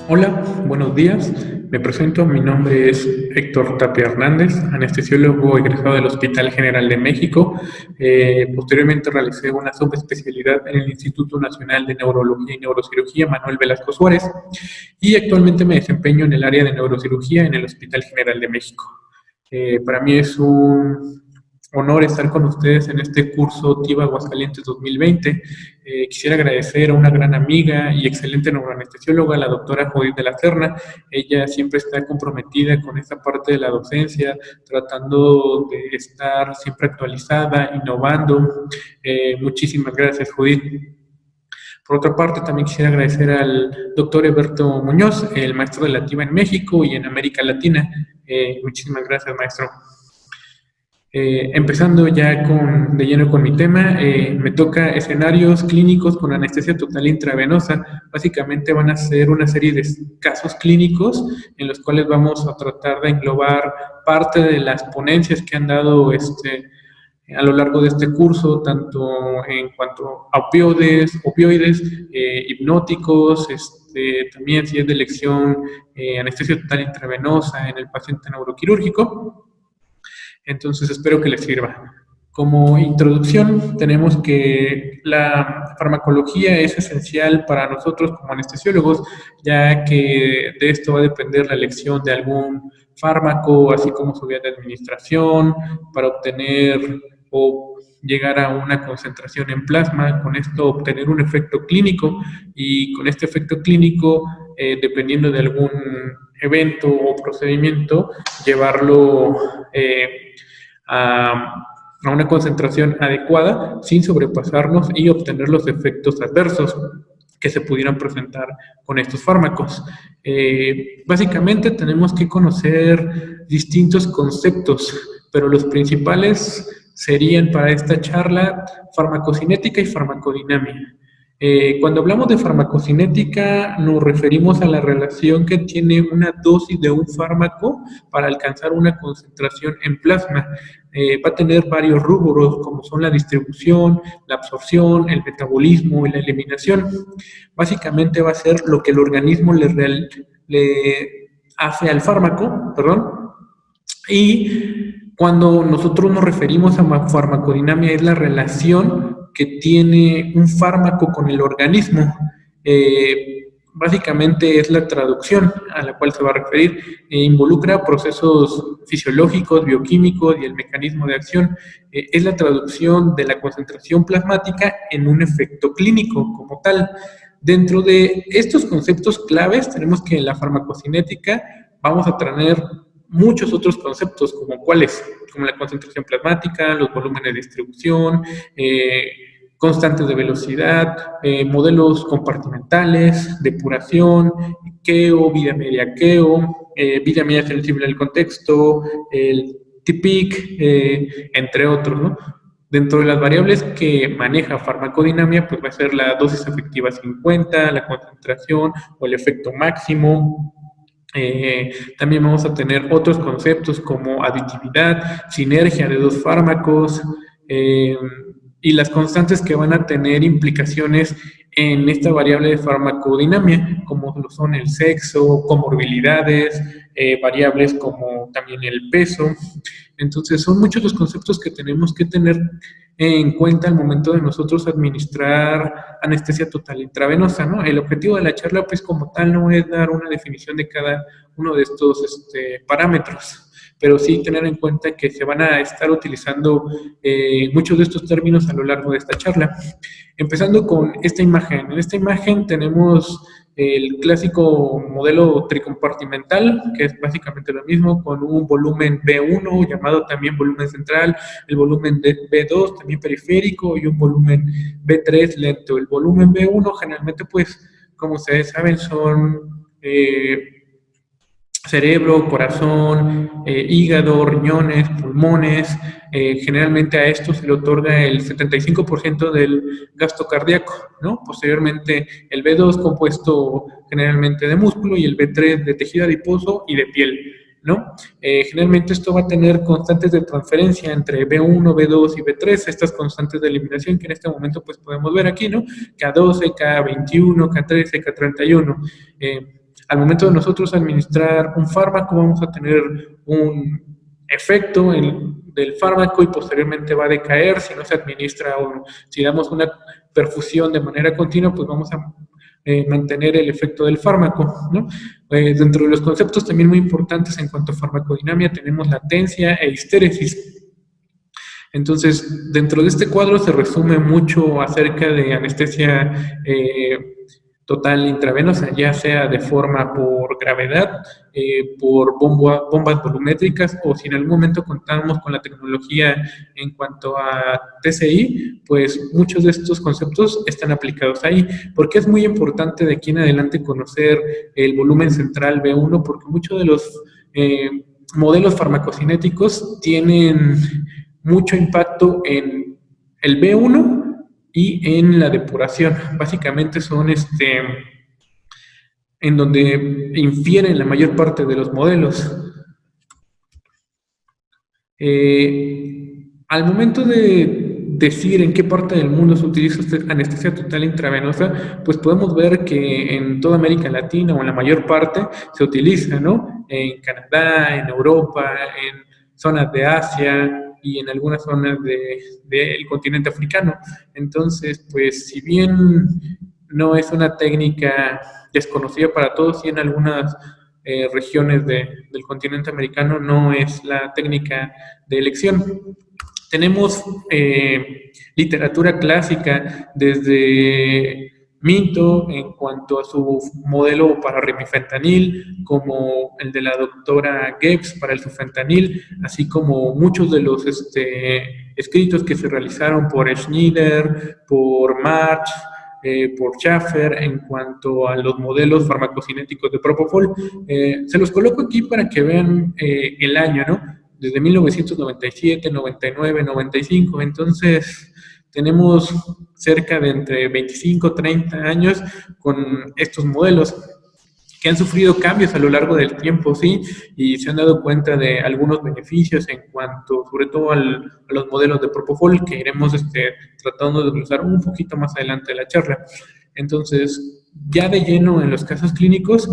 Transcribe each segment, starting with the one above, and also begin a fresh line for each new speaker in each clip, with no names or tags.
Hola, buenos días. Me presento, mi nombre es Héctor Tapia Hernández, anestesiólogo egresado del Hospital General de México. Posteriormente realicé una subespecialidad en el Instituto Nacional de Neurología y Neurocirugía Manuel Velasco Suárez y actualmente me desempeño en el área de neurocirugía en el Hospital General de México. Para mí es un honor estar con ustedes en este curso TIVA Aguascalientes 2020. Quisiera agradecer a una gran amiga y excelente neuroanestesióloga, la doctora Judith de la Serna. Ella siempre está comprometida con esta parte de la docencia, tratando de estar siempre actualizada, innovando. Muchísimas gracias, Judith. Por otra parte, también quisiera agradecer al doctor Eberto Muñoz, el maestro de la TIVA en México y en América Latina. Muchísimas gracias, maestro. Empezando ya de lleno con mi tema, me toca escenarios clínicos con anestesia total intravenosa. Básicamente van a ser una serie de casos clínicos en los cuales vamos a tratar de englobar parte de las ponencias que han dado a lo largo de este curso, tanto en cuanto a opioides, hipnóticos, también si es de elección anestesia total intravenosa en el paciente neuroquirúrgico. Entonces espero que les sirva. Como introducción, tenemos que la farmacología es esencial para nosotros como anestesiólogos, ya que de esto va a depender la elección de algún fármaco, así como su vía de administración, para obtener o llegar a una concentración en plasma, con esto obtener un efecto clínico y con este efecto clínico, dependiendo de algún evento o procedimiento, llevarlo a una concentración adecuada sin sobrepasarnos y obtener los efectos adversos que se pudieran presentar con estos fármacos. Básicamente tenemos que conocer distintos conceptos, pero los principales serían para esta charla farmacocinética y farmacodinamia. Cuando hablamos de farmacocinética, nos referimos a la relación que tiene una dosis de un fármaco para alcanzar una concentración en plasma. Va a tener varios rubros, como son la distribución, la absorción, el metabolismo y la eliminación. Básicamente va a ser lo que el organismo le hace al fármaco, perdón, y cuando nosotros nos referimos a farmacodinamia es la relación que tiene un fármaco con el organismo. Básicamente es la traducción a la cual se va a referir. Involucra procesos fisiológicos, bioquímicos y el mecanismo de acción. Es la traducción de la concentración plasmática en un efecto clínico como tal. Dentro de estos conceptos claves tenemos que en la farmacocinética vamos a tener muchos otros conceptos, como cuáles, como la concentración plasmática, los volúmenes de distribución, constantes de velocidad, modelos compartimentales, depuración, queo, vida media queo, vida media sensible al contexto, el TPIC, entre otros, ¿no? Dentro de las variables que maneja farmacodinamia, pues va a ser la dosis efectiva 50, la concentración o el efecto máximo. También vamos a tener otros conceptos como aditividad, sinergia de dos fármacos y las constantes que van a tener implicaciones en esta variable de farmacodinamia, como lo son el sexo, comorbilidades, variables como también el peso. Entonces son muchos los conceptos que tenemos que tener en cuenta al momento de nosotros administrar anestesia total intravenosa, ¿no? El objetivo de la charla, pues como tal, no es dar una definición de cada uno de estos parámetros, pero sí tener en cuenta que se van a estar utilizando muchos de estos términos a lo largo de esta charla. Empezando con esta imagen. En esta imagen tenemos el clásico modelo tricompartimental, que es básicamente lo mismo, con un volumen B1, llamado también volumen central, el volumen B2, también periférico, y un volumen B3 lento. El volumen B1 generalmente, pues, como ustedes saben, son cerebro, corazón, hígado, riñones, pulmones. Generalmente a esto se le otorga el 75% del gasto cardíaco, ¿no? Posteriormente el B2 compuesto generalmente de músculo y el B3 de tejido adiposo y de piel, ¿no? Generalmente esto va a tener constantes de transferencia entre B1, B2 y B3, estas constantes de eliminación que en este momento pues podemos ver aquí, ¿no? K12, K21, K13, K31. al momento de nosotros administrar un fármaco, vamos a tener un efecto del fármaco y posteriormente va a decaer si no se administra o si damos una perfusión de manera continua, pues vamos a mantener el efecto del fármaco, ¿no? Dentro de los conceptos también muy importantes en cuanto a farmacodinamia tenemos latencia e histéresis. Entonces, dentro de este cuadro se resume mucho acerca de anestesia total intravenosa, ya sea de forma por gravedad, por bombas volumétricas, o si en algún momento contamos con la tecnología en cuanto a TCI, pues muchos de estos conceptos están aplicados ahí, porque es muy importante de aquí en adelante conocer el volumen central B1, porque muchos de los modelos farmacocinéticos tienen mucho impacto en el B1 y en la depuración. Básicamente son en donde infieren la mayor parte de los modelos. Al momento de decir en qué parte del mundo se utiliza anestesia total intravenosa, pues podemos ver que en toda América Latina o en la mayor parte se utiliza, ¿no? En Canadá, en Europa, en zonas de Asia y en algunas zonas del continente africano. Entonces, pues si bien no es una técnica desconocida para todos, y en algunas regiones del continente americano no es la técnica de elección. Tenemos literatura clásica desde Minto en cuanto a su modelo para remifentanil, como el de la doctora Gibbs para el sufentanil, así como muchos de los escritos que se realizaron por Schneider, por March, por Schaffer en cuanto a los modelos farmacocinéticos de Propofol. Se los coloco aquí para que vean el año, ¿no? Desde 1997, 99, 95, entonces tenemos cerca de entre 25, 30 años con estos modelos que han sufrido cambios a lo largo del tiempo, sí, y se han dado cuenta de algunos beneficios en cuanto, sobre todo, a los modelos de Propofol, que iremos tratando de usar un poquito más adelante de la charla. Entonces, ya de lleno en los casos clínicos,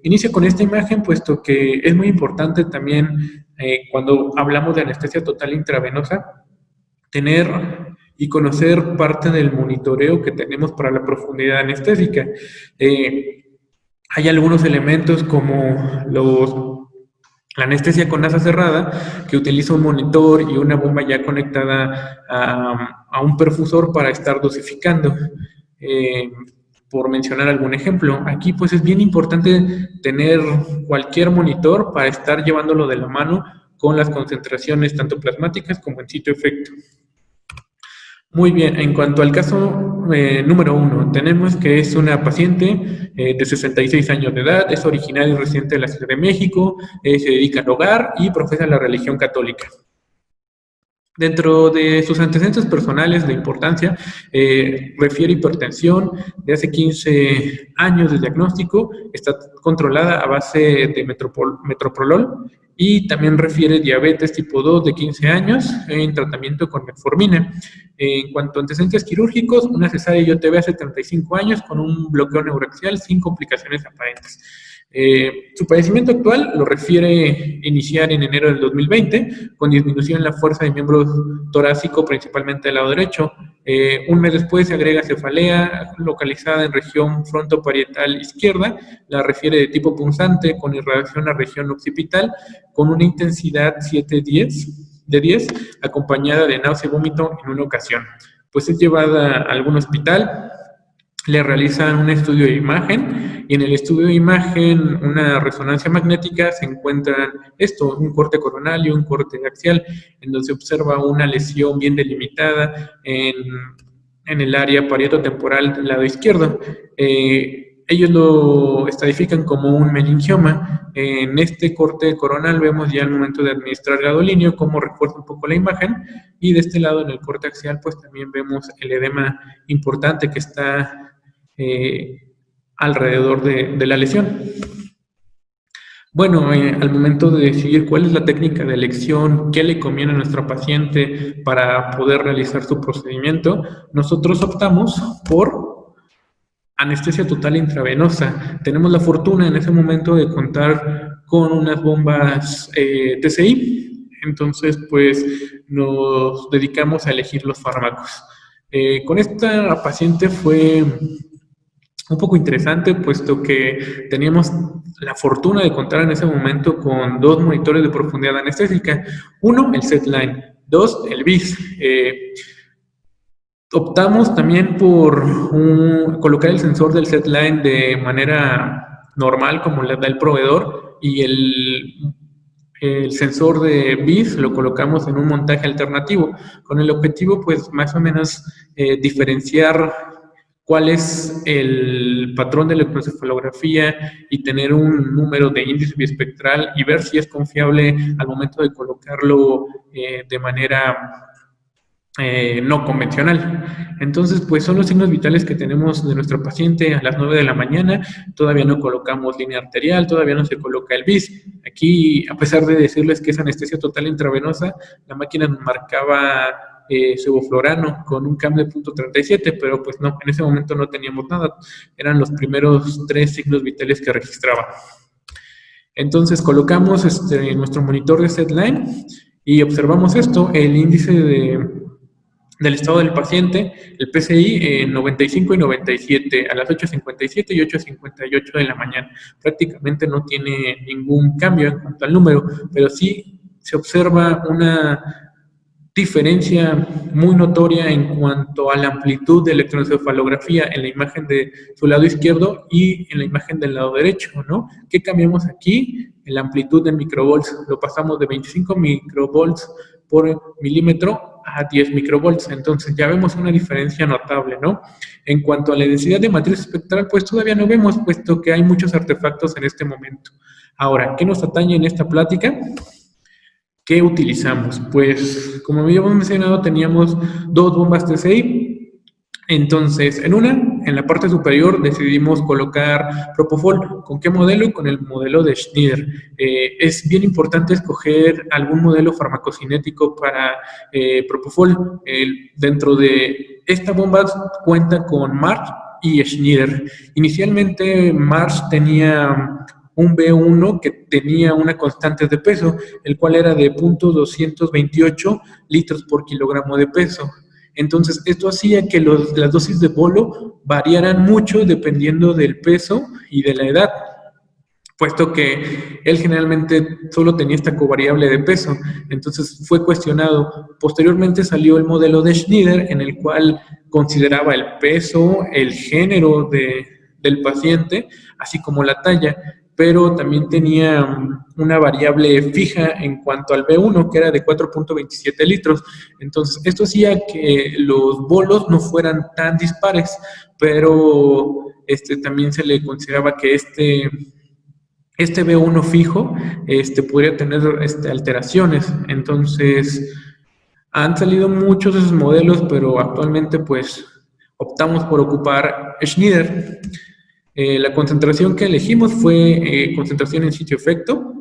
inicia con esta imagen, puesto que es muy importante también cuando hablamos de anestesia total intravenosa, tener y conocer parte del monitoreo que tenemos para la profundidad anestésica. Hay algunos elementos como la anestesia con asa cerrada, que utiliza un monitor y una bomba ya conectada a un perfusor para estar dosificando. Por mencionar algún ejemplo, aquí pues es bien importante tener cualquier monitor para estar llevándolo de la mano con las concentraciones tanto plasmáticas como en sitio efecto. Muy bien, en cuanto al caso número 1, tenemos que es una paciente de 66 años de edad, es originaria y residente de la Ciudad de México, se dedica al hogar y profesa la religión católica. Dentro de sus antecedentes personales de importancia, refiere hipertensión de hace 15 años de diagnóstico, está controlada a base de metoprolol, y también refiere diabetes tipo 2 de 15 años en tratamiento con metformina. En cuanto a antecedentes quirúrgicos, una cesárea IOTV hace 35 años con un bloqueo neuroaxial sin complicaciones aparentes. Su padecimiento actual lo refiere iniciar en enero del 2020, con disminución en la fuerza de miembro torácico, principalmente del lado derecho. Un mes después se agrega cefalea localizada en región frontoparietal izquierda, la refiere de tipo punzante con irradiación a región occipital, con una intensidad 7-10, acompañada de náusea y vómito en una ocasión. Pues es llevada a algún hospital, le realizan un estudio de imagen, y en el estudio de imagen, una resonancia magnética, se encuentran un corte coronal y un corte axial, en donde se observa una lesión bien delimitada en el área parietotemporal del lado izquierdo. Ellos lo estadifican como un meningioma. En este corte coronal vemos ya al momento de administrar gadolinio cómo refuerza un poco la imagen, y de este lado en el corte axial pues también vemos el edema importante que está alrededor de la lesión. Bueno, al momento de decidir cuál es la técnica de elección, qué le conviene a nuestro paciente para poder realizar su procedimiento, nosotros optamos por anestesia total intravenosa. Tenemos la fortuna en ese momento de contar con unas bombas TCI, entonces pues nos dedicamos a elegir los fármacos. Con esta paciente fue un poco interesante, puesto que teníamos la fortuna de contar en ese momento con 2 monitores de profundidad anestésica. Uno, el SedLine. 2, el BIS. Optamos también por colocar el sensor del SedLine de manera normal, como le da el proveedor, y el sensor de BIS lo colocamos en un montaje alternativo, con el objetivo, pues, más o menos diferenciar cuál es el patrón de electroencefalografía y tener un número de índice biespectral y ver si es confiable al momento de colocarlo de manera no convencional. Entonces, pues son los signos vitales que tenemos de nuestra paciente a las 9 de la mañana. Todavía no colocamos línea arterial, todavía no se coloca el BIS. Aquí, a pesar de decirles que es anestesia total intravenosa, la máquina nos marcaba sevoflurano con un CAM de .37, pero pues no, en ese momento no teníamos nada. Eran los primeros 3 signos vitales que registraba. Entonces colocamos nuestro monitor de SedLine y observamos esto, el índice del estado del paciente, el PCI en 95 y 97, a las 8:57 y 8:58 de la mañana. Prácticamente no tiene ningún cambio en cuanto al número, pero sí se observa una diferencia muy notoria en cuanto a la amplitud de electroencefalografía en la imagen de su lado izquierdo y en la imagen del lado derecho, ¿no? ¿Qué cambiamos aquí? En la amplitud de microvolts, lo pasamos de 25 microvolts por milímetro a 10 microvolts, entonces ya vemos una diferencia notable, ¿no? En cuanto a la densidad de matriz espectral, pues todavía no vemos, puesto que hay muchos artefactos en este momento. Ahora, ¿qué nos atañe en esta plática? ¿Qué utilizamos? Pues, como habíamos mencionado, teníamos 2 bombas TCI. Entonces, en la parte superior, decidimos colocar Propofol. ¿Con qué modelo? Con el modelo de Schneider. Es bien importante escoger algún modelo farmacocinético para Propofol. Dentro de esta bomba cuenta con Marsh y Schneider. Inicialmente, Marsh tenía un B1 que tenía una constante de peso, el cual era de 0.228 litros por kilogramo de peso. Entonces, esto hacía que las dosis de bolo variaran mucho dependiendo del peso y de la edad, puesto que él generalmente solo tenía esta covariable de peso. Entonces fue cuestionado. Posteriormente salió el modelo de Schneider, en el cual consideraba el peso, el género del paciente, así como la talla, pero también tenía una variable fija en cuanto al B1, que era de 4.27 litros. Entonces, esto hacía que los bolos no fueran tan dispares, pero también se le consideraba que este B1 fijo podría tener alteraciones. Entonces, han salido muchos de esos modelos, pero actualmente pues optamos por ocupar Schneider. La concentración que elegimos fue concentración en sitio-efecto.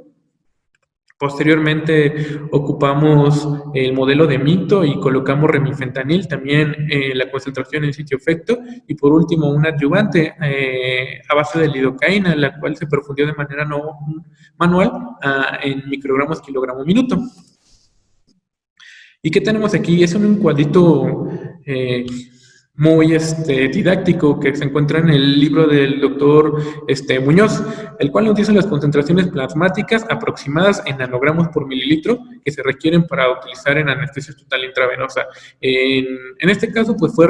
Posteriormente ocupamos el modelo de Minto y colocamos remifentanil, también la concentración en sitio-efecto. Y por último, un adyuvante a base de lidocaína, la cual se perfundió de manera no manual en microgramos kilogramo minuto. ¿Y qué tenemos aquí? Es un cuadrito muy didáctico que se encuentra en el libro del doctor Muñoz, el cual nos dice las concentraciones plasmáticas aproximadas en nanogramos por mililitro que se requieren para utilizar en anestesia total intravenosa. En este caso, pues fue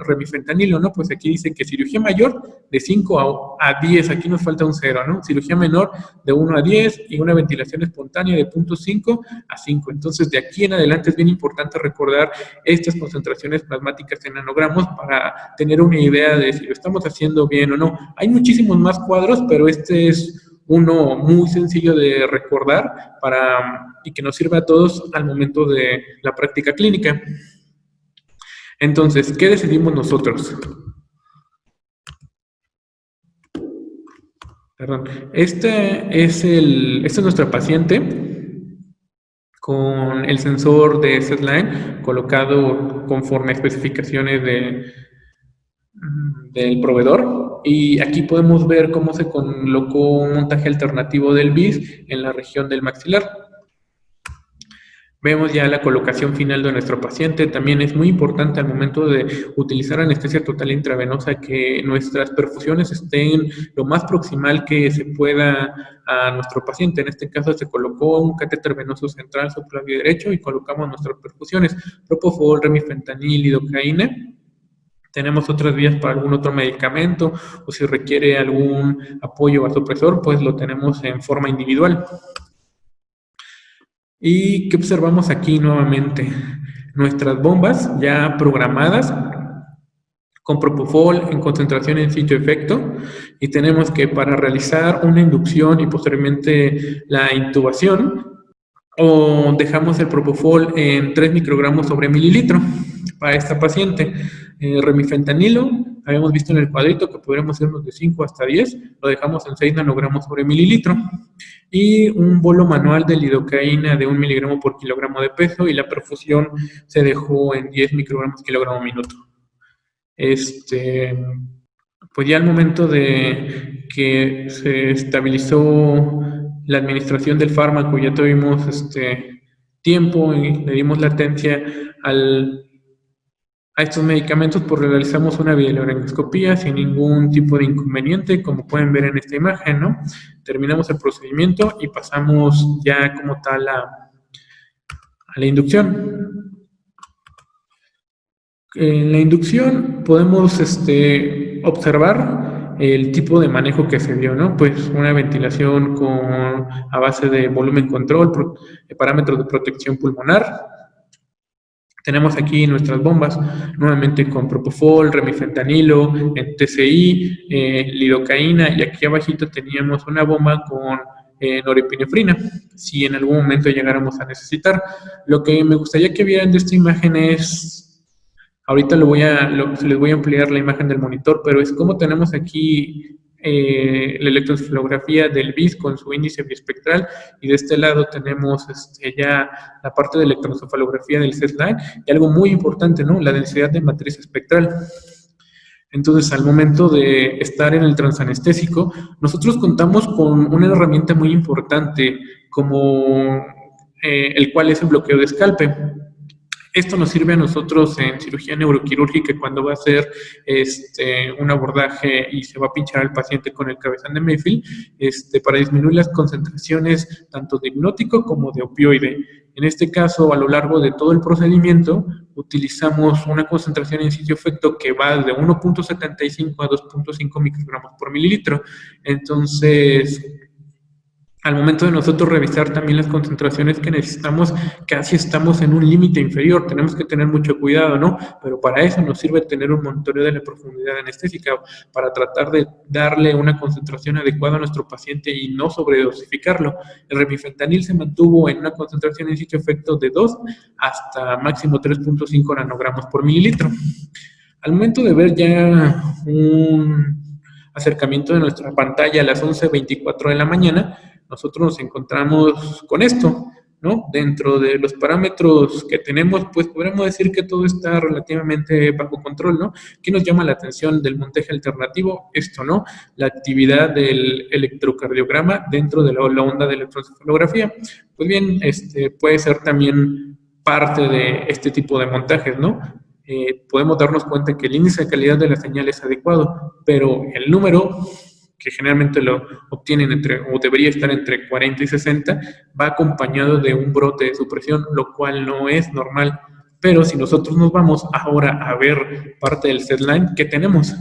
remifentanilo, ¿no? Pues aquí dice que cirugía mayor de 5 a 10, aquí nos falta un 0, ¿no? Cirugía menor de 1 a 10 y una ventilación espontánea de 0.5 a 5. Entonces, de aquí en adelante es bien importante recordar estas concentraciones plasmáticas en nanogramos para tener una idea de si lo estamos haciendo bien o no. Hay muchísimos más cuadros, pero este es uno muy sencillo de recordar y que nos sirve a todos al momento de la práctica clínica. Entonces, ¿qué decidimos nosotros? Perdón. Esta es nuestra paciente con el sensor de SedLine colocado conforme a especificaciones del proveedor, y aquí podemos ver cómo se colocó un montaje alternativo del bis en la región del maxilar. Vemos ya la colocación final de nuestro paciente. También es muy importante al momento de utilizar anestesia total intravenosa que nuestras perfusiones estén lo más proximal que se pueda a nuestro paciente. En este caso se colocó un catéter venoso central sobre el labio derecho y colocamos nuestras perfusiones: propofol, remifentanil, lidocaína. Tenemos otras vías para algún otro medicamento, o si requiere algún apoyo vasopresor, pues lo tenemos en forma individual. ¿Y qué observamos aquí nuevamente? Nuestras bombas ya programadas con propofol en concentración en sitio efecto, y tenemos que para realizar una inducción y posteriormente la intubación, o dejamos el propofol en 3 microgramos sobre mililitro para esta paciente. Remifentanilo, habíamos visto en el cuadrito que podríamos hacernos de 5 hasta 10, lo dejamos en 6 nanogramos sobre mililitro. Y un bolo manual de lidocaína de 1 miligramo por kilogramo de peso, y la perfusión se dejó en 10 microgramos kilogramo minuto. Pues ya al momento de que se estabilizó la administración del fármaco, ya tuvimos tiempo y le dimos latencia a estos medicamentos, pues realizamos una videolaringoscopía sin ningún tipo de inconveniente, como pueden ver en esta imagen, ¿no? Terminamos el procedimiento y pasamos ya como tal a la inducción. En la inducción podemos observar el tipo de manejo que se dio, ¿no? Pues una ventilación a base de volumen control, parámetros de protección pulmonar. Tenemos aquí nuestras bombas, nuevamente con propofol, remifentanilo, TCI, lidocaína, y aquí abajito teníamos una bomba con norepinefrina, si en algún momento llegáramos a necesitar. Lo que me gustaría que vieran de esta imagen es, ahorita les voy a ampliar la imagen del monitor, pero es como tenemos aquí la electroencefalografía del BIS con su índice biespectral, y de este lado tenemos ya la parte de electroencefalografía del SESLINE, y algo muy importante, ¿no? La densidad de matriz espectral. Entonces, al momento de estar en el transanestésico, nosotros contamos con una herramienta muy importante, como el cual es el bloqueo de escalpe. Esto nos sirve a nosotros en cirugía neuroquirúrgica cuando va a ser un abordaje y se va a pinchar al paciente con el cabezal de Mayfield, para disminuir las concentraciones tanto de hipnótico como de opioide. En este caso, a lo largo de todo el procedimiento, utilizamos una concentración en sitio efecto que va de 1.75 a 2.5 microgramos por mililitro. Entonces, al momento de nosotros revisar también las concentraciones que necesitamos, casi estamos en un límite inferior, tenemos que tener mucho cuidado, ¿no? Pero para eso nos sirve tener un monitoreo de la profundidad anestésica, para tratar de darle una concentración adecuada a nuestro paciente y no sobredosificarlo. El remifentanil se mantuvo en una concentración en sitio efecto de 2 hasta máximo 3.5 nanogramos por mililitro. Al momento de ver ya un acercamiento de nuestra pantalla a las 11:24 de la mañana, nosotros nos encontramos con esto, ¿no? Dentro de los parámetros que tenemos, pues podríamos decir que todo está relativamente bajo control, ¿no? ¿Qué nos llama la atención del montaje alternativo? Esto, ¿no? La actividad del electrocardiograma dentro de la onda de electroencefalografía. Pues bien, puede ser también parte de este tipo de montajes, ¿no? Podemos darnos cuenta que el índice de calidad de la señal es adecuado, pero el número, que generalmente lo obtienen o debería estar entre 40 y 60, va acompañado de un brote de supresión, lo cual no es normal. Pero si nosotros nos vamos ahora a ver parte del SESLINE, ¿qué tenemos?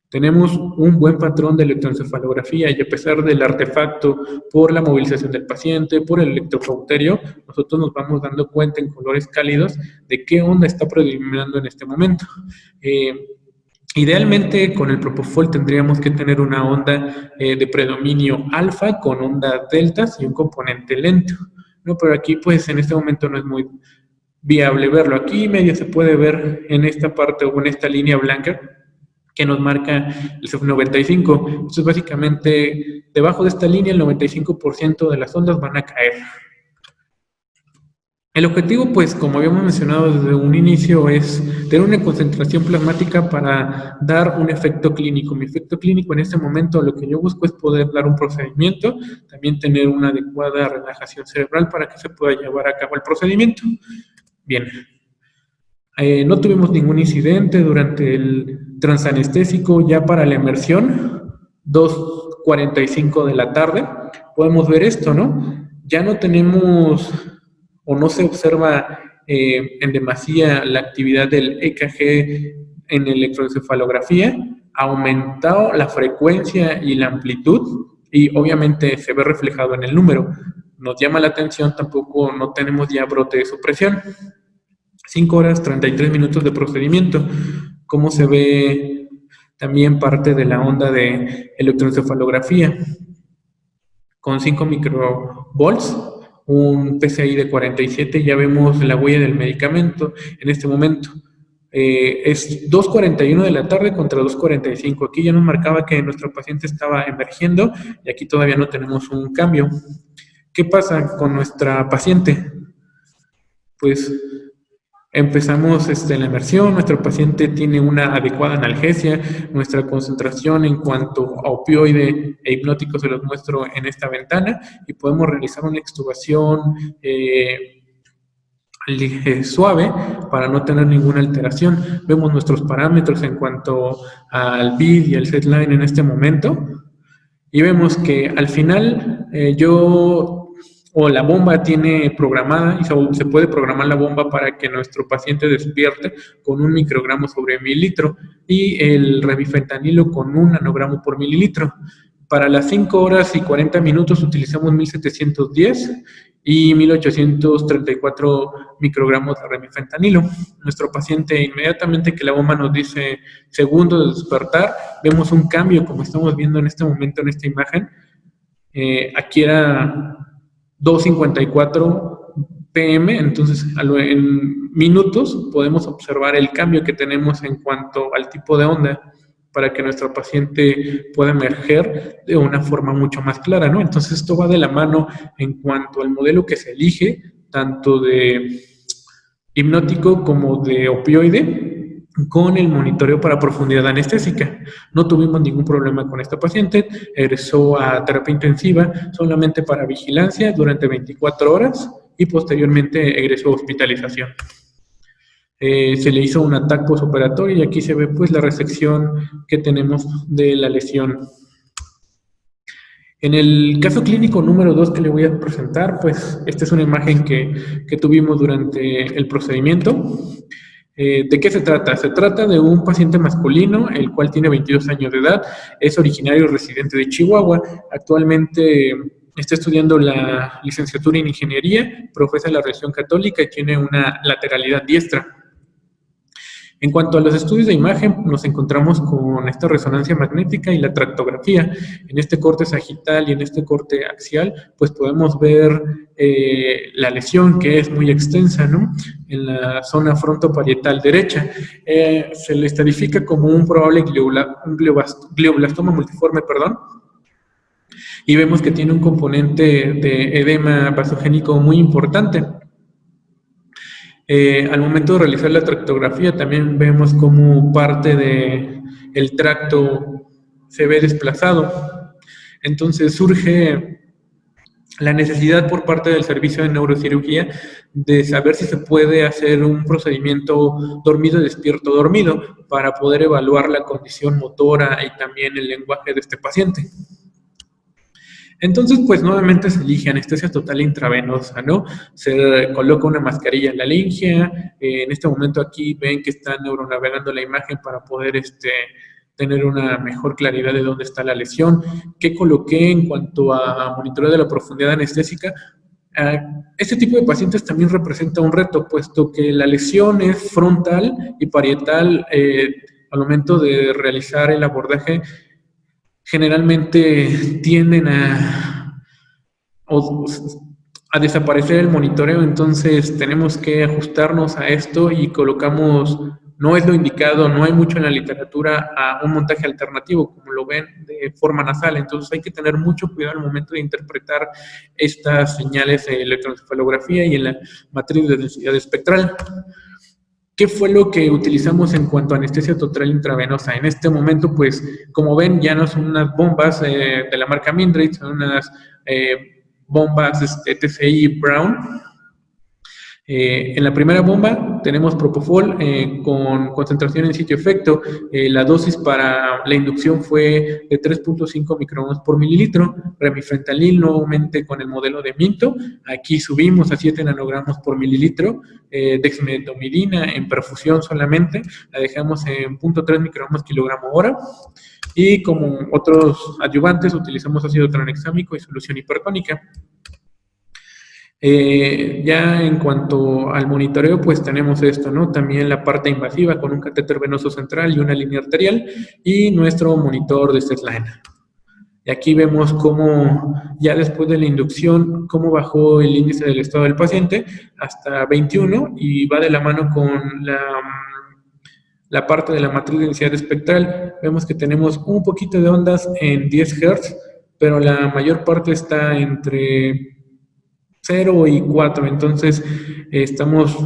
Tenemos un buen patrón de electroencefalografía, y a pesar del artefacto, por la movilización del paciente, por el electrocauterio, nosotros nos vamos dando cuenta en colores cálidos de qué onda está predominando en este momento. Idealmente, con el propofol tendríamos que tener una onda de predominio alfa con ondas deltas y un componente lento, ¿no? Pero aquí, pues, en este momento no es muy viable verlo. Aquí medio se puede ver en esta parte o en esta línea blanca que nos marca el sub-95. Entonces, básicamente, debajo de esta línea, el 95% de las ondas van a caer. El objetivo, pues, como habíamos mencionado desde un inicio, es tener una concentración plasmática para dar un efecto clínico. Mi efecto clínico en este momento, lo que yo busco es poder dar un procedimiento, también tener una adecuada relajación cerebral para que se pueda llevar a cabo el procedimiento. Bien, no tuvimos ningún incidente durante el transanestésico. Ya para la emersión, 2:45 de la tarde, podemos ver esto, ¿no? Ya no tenemos o no se observa en demasía la actividad del EKG en electroencefalografía. Ha aumentado la frecuencia y la amplitud y obviamente se ve reflejado en el número. Nos llama la atención, tampoco no tenemos ya brote de supresión. 5 horas 33 minutos de procedimiento. Cómo se ve también parte de la onda de electroencefalografía con 5 microvolts, un PCI de 47, ya vemos la huella del medicamento en este momento. Es 2:41 de la tarde contra 2:45. Aquí ya nos marcaba que nuestro paciente estaba emergiendo y aquí todavía no tenemos un cambio. ¿Qué pasa con nuestra paciente? Pues empezamos la emersión, nuestro paciente tiene una adecuada analgesia, nuestra concentración en cuanto a opioide e hipnótico se los muestro en esta ventana y podemos realizar una extubación suave para no tener ninguna alteración. Vemos nuestros parámetros en cuanto al BID y al setline en este momento y vemos que al final la bomba tiene programada y se puede programar la bomba para que nuestro paciente despierte con 1 microgramo sobre mililitro y el remifentanilo con 1 nanogramo por mililitro. Para las 5 horas y 40 minutos utilizamos 1710 y 1834 microgramos de remifentanilo. Nuestro paciente, inmediatamente que la bomba nos dice segundo de despertar, vemos un cambio como estamos viendo en este momento en esta imagen. Aquí era 2:54 PM, entonces en minutos podemos observar el cambio que tenemos en cuanto al tipo de onda para que nuestro paciente pueda emerger de una forma mucho más clara, ¿no? Entonces esto va de la mano en cuanto al modelo que se elige, tanto de hipnótico como de opioide, con el monitoreo para profundidad anestésica. No tuvimos ningún problema con esta paciente, egresó a terapia intensiva solamente para vigilancia durante 24 horas y posteriormente egresó a hospitalización. Se le hizo un ataque postoperatorio y aquí se ve pues la resección que tenemos de la lesión. En el caso clínico número 2 que le voy a presentar, pues esta es una imagen que tuvimos durante el procedimiento. ¿De qué se trata? Se trata de un paciente masculino, el cual tiene 22 años de edad, es originario y residente de Chihuahua, actualmente está estudiando la licenciatura en ingeniería, profesa la religión católica y tiene una lateralidad diestra. En cuanto a los estudios de imagen, nos encontramos con esta resonancia magnética y la tractografía. En este corte sagital y en este corte axial, pues podemos ver la lesión que es muy extensa, ¿no? En la zona frontoparietal derecha. Se le estadifica como un probable glioblastoma multiforme, y vemos que tiene un componente de edema vasogénico muy importante. Al momento de realizar la tractografía también vemos cómo parte del tracto se ve desplazado. Entonces surge la necesidad por parte del servicio de neurocirugía de saber si se puede hacer un procedimiento dormido, despierto, dormido para poder evaluar la condición motora y también el lenguaje de este paciente. Entonces, pues nuevamente se elige anestesia total intravenosa, ¿no? Se coloca una mascarilla en la laringe. En este momento aquí ven que está neuronavegando la imagen para poder tener una mejor claridad de dónde está la lesión. ¿Qué coloqué en cuanto a monitoreo de la profundidad anestésica? Este tipo de pacientes también representa un reto, puesto que la lesión es frontal y parietal al momento de realizar el abordaje. Generalmente tienden a desaparecer el monitoreo, entonces tenemos que ajustarnos a esto y colocamos no es lo indicado, no hay mucho en la literatura a un montaje alternativo, como lo ven de forma nasal. Entonces hay que tener mucho cuidado al momento de interpretar estas señales en electroencefalografía y en la matriz de densidad espectral. ¿Qué fue lo que utilizamos en cuanto a anestesia total intravenosa? En este momento, pues, como ven, ya no son unas bombas de la marca Mindray, son unas bombas TCI Brown. En la primera bomba tenemos propofol con concentración en sitio-efecto. La dosis para la inducción fue de 3.5 microgramos por mililitro. Remifentanil nuevamente con el modelo de Minto. Aquí subimos a 7 nanogramos por mililitro. Dexmedetomidina en perfusión solamente. La dejamos en 0.3 microgramos kilogramo hora. Y como otros adyuvantes utilizamos ácido tranexámico y solución hipertónica. Ya en cuanto al monitoreo, pues tenemos esto, ¿no? También la parte invasiva con un catéter venoso central y una línea arterial y nuestro monitor de SedLine. Y aquí vemos cómo ya después de la inducción, cómo bajó el índice del estado del paciente hasta 21 y va de la mano con la parte de la matriz de densidad espectral. Vemos que tenemos un poquito de ondas en 10 Hz, pero la mayor parte está entre 0 y 4, entonces estamos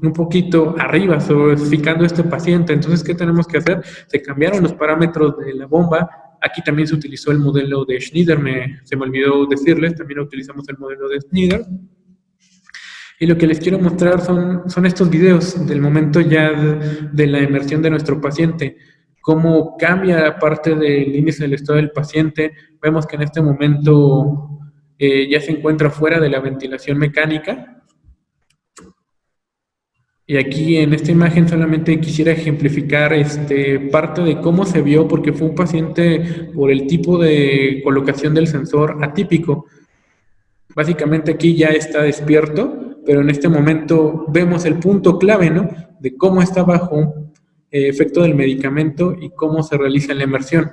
un poquito arriba, sofisticando a este paciente. Entonces, ¿qué tenemos que hacer? Se cambiaron los parámetros de la bomba. Aquí también se utilizó el modelo de Schneider, se me olvidó decirles, también utilizamos el modelo de Schneider. Y lo que les quiero mostrar son estos videos del momento ya de la emersión de nuestro paciente. Cómo cambia parte del índice del estado del paciente. Vemos que en este momento ya se encuentra fuera de la ventilación mecánica. Y aquí en esta imagen solamente quisiera ejemplificar parte de cómo se vio, porque fue un paciente por el tipo de colocación del sensor atípico. Básicamente aquí ya está despierto, pero en este momento vemos el punto clave, ¿no? De cómo está bajo efecto del medicamento y cómo se realiza la emersión,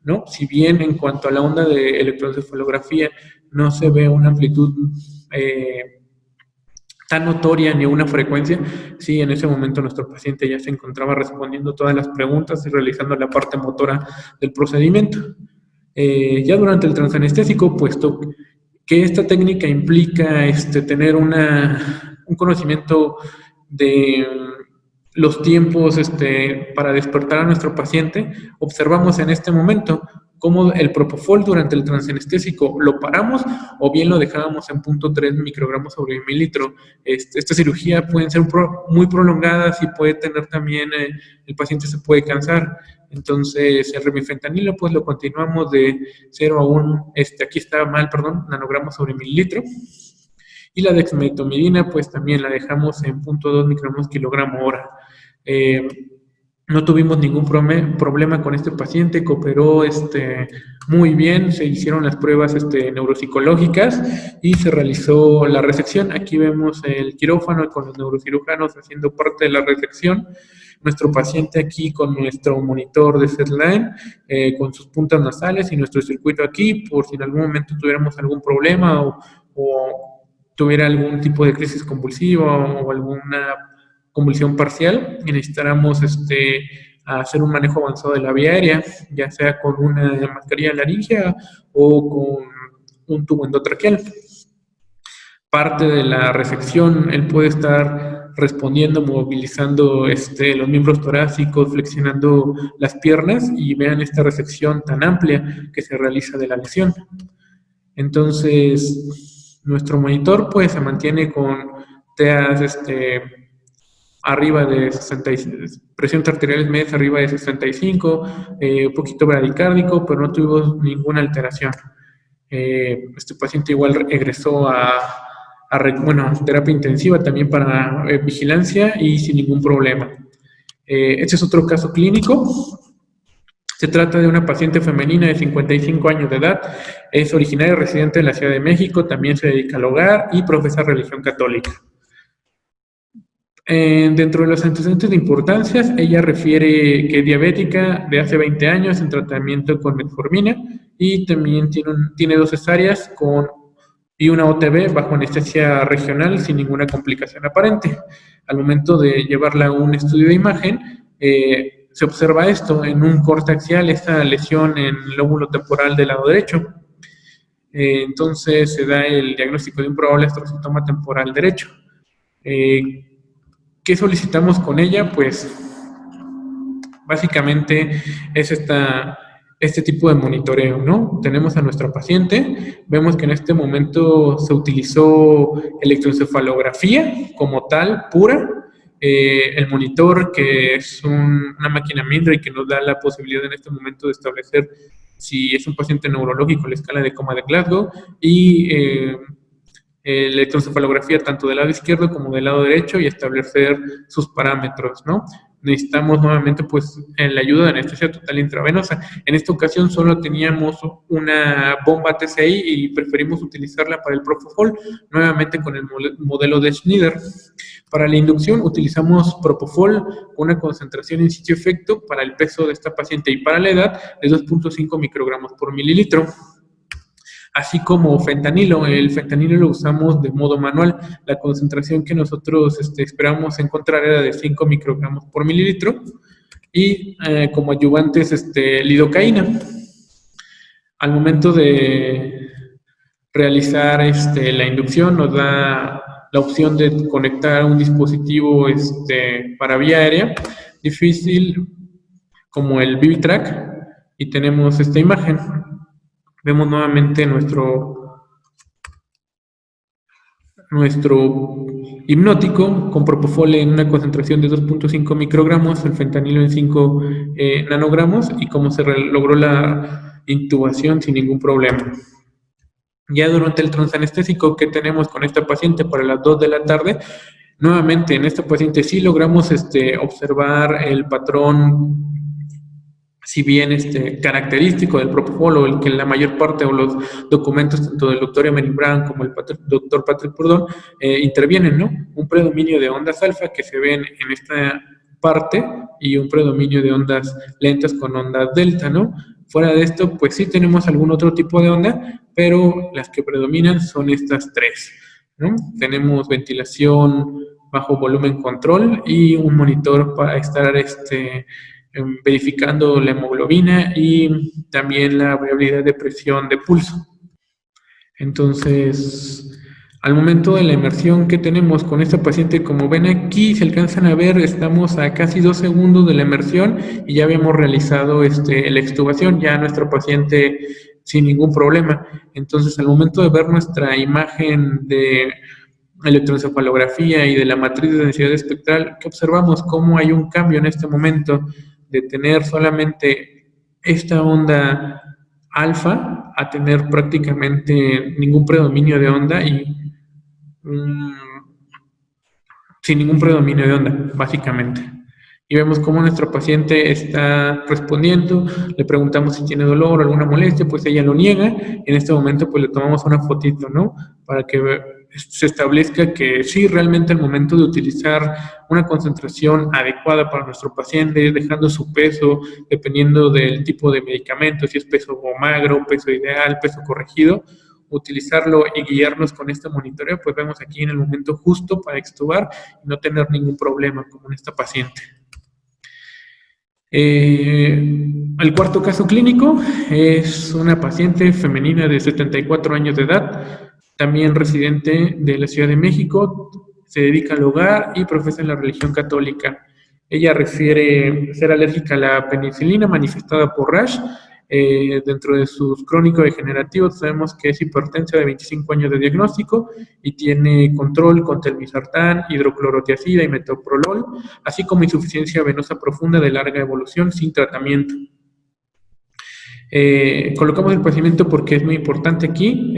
¿no? Si bien en cuanto a la onda de electroencefalografía no se ve una amplitud tan notoria ni una frecuencia, sí, en ese momento nuestro paciente ya se encontraba respondiendo todas las preguntas y realizando la parte motora del procedimiento. Ya durante el transanestésico, puesto que esta técnica implica tener un conocimiento de los tiempos para despertar a nuestro paciente, observamos en este momento cómo el propofol durante el transanestésico lo paramos o bien lo dejábamos en 0.3 microgramos sobre mililitro. Esta cirugía pueden ser muy prolongadas y puede tener también, el paciente se puede cansar. Entonces, el remifentanilo, pues lo continuamos de 0 a 1, aquí está mal, perdón, nanogramos sobre mililitro. Y la dexmedetomidina, pues también la dejamos en 0.2 microgramos kilogramo hora. No tuvimos ningún problema con este paciente, cooperó muy bien, se hicieron las pruebas neuropsicológicas y se realizó la resección. Aquí vemos el quirófano con los neurocirujanos haciendo parte de la resección. Nuestro paciente aquí con nuestro monitor de SedLine, con sus puntas nasales y nuestro circuito aquí, por si en algún momento tuviéramos algún problema o tuviera algún tipo de crisis convulsiva o alguna convulsión parcial y necesitáramos hacer un manejo avanzado de la vía aérea, ya sea con una mascarilla laringea o con un tubo endotraqueal. Parte de la resección, él puede estar respondiendo, movilizando los miembros torácicos, flexionando las piernas y vean esta resección tan amplia que se realiza de la lesión. Entonces, nuestro monitor pues se mantiene con TEAs arriba de 66, presión arterial medias arriba de 65, un poquito bradicárdico, pero no tuvimos ninguna alteración. Este paciente igual egresó a terapia intensiva también para vigilancia y sin ningún problema. Este es otro caso clínico. Se trata de una paciente femenina de 55 años de edad, es originaria y residente de la Ciudad de México, también se dedica al hogar y profesa religión católica. Dentro de los antecedentes de importancia, ella refiere que es diabética de hace 20 años en tratamiento con metformina y también tiene 2 cesáreas y una OTB bajo anestesia regional sin ninguna complicación aparente. Al momento de llevarla a un estudio de imagen, se observa esto en un corte axial, esta lesión en el lóbulo temporal del lado derecho. Entonces se da el diagnóstico de un probable astrocitoma temporal derecho. ¿Qué solicitamos con ella? Pues básicamente es este tipo de monitoreo, ¿no? Tenemos a nuestra paciente, vemos que en este momento se utilizó electroencefalografía como tal, pura, el monitor, que es una máquina Mindray que nos da la posibilidad en este momento de establecer si es un paciente neurológico, la escala de coma de Glasgow, y electroencefalografía tanto del lado izquierdo como del lado derecho y establecer sus parámetros, ¿no? Necesitamos nuevamente pues la ayuda de anestesia total intravenosa. En esta ocasión solo teníamos una bomba TCI y preferimos utilizarla para el Propofol, nuevamente con el modelo de Schneider. Para la inducción utilizamos Propofol con una concentración en sitio efecto para el peso de esta paciente y para la edad de 2.5 microgramos por mililitro. Así como fentanilo. El fentanilo lo usamos de modo manual. La concentración que nosotros esperamos encontrar era de 5 microgramos por mililitro. Y como ayudantes, lidocaína. Al momento de realizar la inducción, nos da la opción de conectar un dispositivo para vía aérea, difícil, como el Vivitrac, y tenemos esta imagen. Vemos nuevamente nuestro hipnótico con Propofol en una concentración de 2.5 microgramos, el fentanilo en 5 nanogramos, y cómo se logró la intubación sin ningún problema. Ya durante el transanestésico que tenemos con esta paciente para las 2 de la tarde, nuevamente en esta paciente sí logramos observar el patrón, si bien característico del Propofol, o el que en la mayor parte de los documentos, tanto del doctor Emery Brown como el doctor Patrick Bourdon, intervienen, ¿no? Un predominio de ondas alfa que se ven en esta parte y un predominio de ondas lentas con ondas delta, ¿no? Fuera de esto, pues sí tenemos algún otro tipo de onda, pero las que predominan son estas tres, ¿no? Tenemos ventilación bajo volumen control y un monitor para estar verificando la hemoglobina y también la variabilidad de presión de pulso. Entonces, al momento de la emersión que tenemos con esta paciente, como ven aquí, se alcanzan a ver, estamos a casi 2 segundos de la emersión y ya habíamos realizado la extubación, ya nuestra paciente sin ningún problema. Entonces, al momento de ver nuestra imagen de electroencefalografía y de la matriz de densidad espectral, que observamos cómo hay un cambio en este momento de tener solamente esta onda alfa a tener prácticamente ningún predominio de onda y sin ningún predominio de onda, básicamente. Y vemos cómo nuestra paciente está respondiendo, le preguntamos si tiene dolor o alguna molestia, pues ella lo niega, y en este momento pues le tomamos una fotito, ¿no? Para que se establezca que sí, realmente al momento de utilizar una concentración adecuada para nuestro paciente, dejando su peso, dependiendo del tipo de medicamento, si es peso magro, peso ideal, peso corregido, utilizarlo y guiarnos con este monitoreo, pues vemos aquí en el momento justo para extubar y no tener ningún problema como en esta paciente. El cuarto caso clínico es una paciente femenina de 74 años de edad, también residente de la Ciudad de México, se dedica al hogar y profesa en la religión católica. Ella refiere ser alérgica a la penicilina manifestada por rash. Dentro de sus crónicos degenerativos sabemos que es hipertensa de 25 años de diagnóstico y tiene control con telmisartán, hidroclorotiazida y metoprolol, así como insuficiencia venosa profunda de larga evolución sin tratamiento. Colocamos el procedimiento porque es muy importante aquí.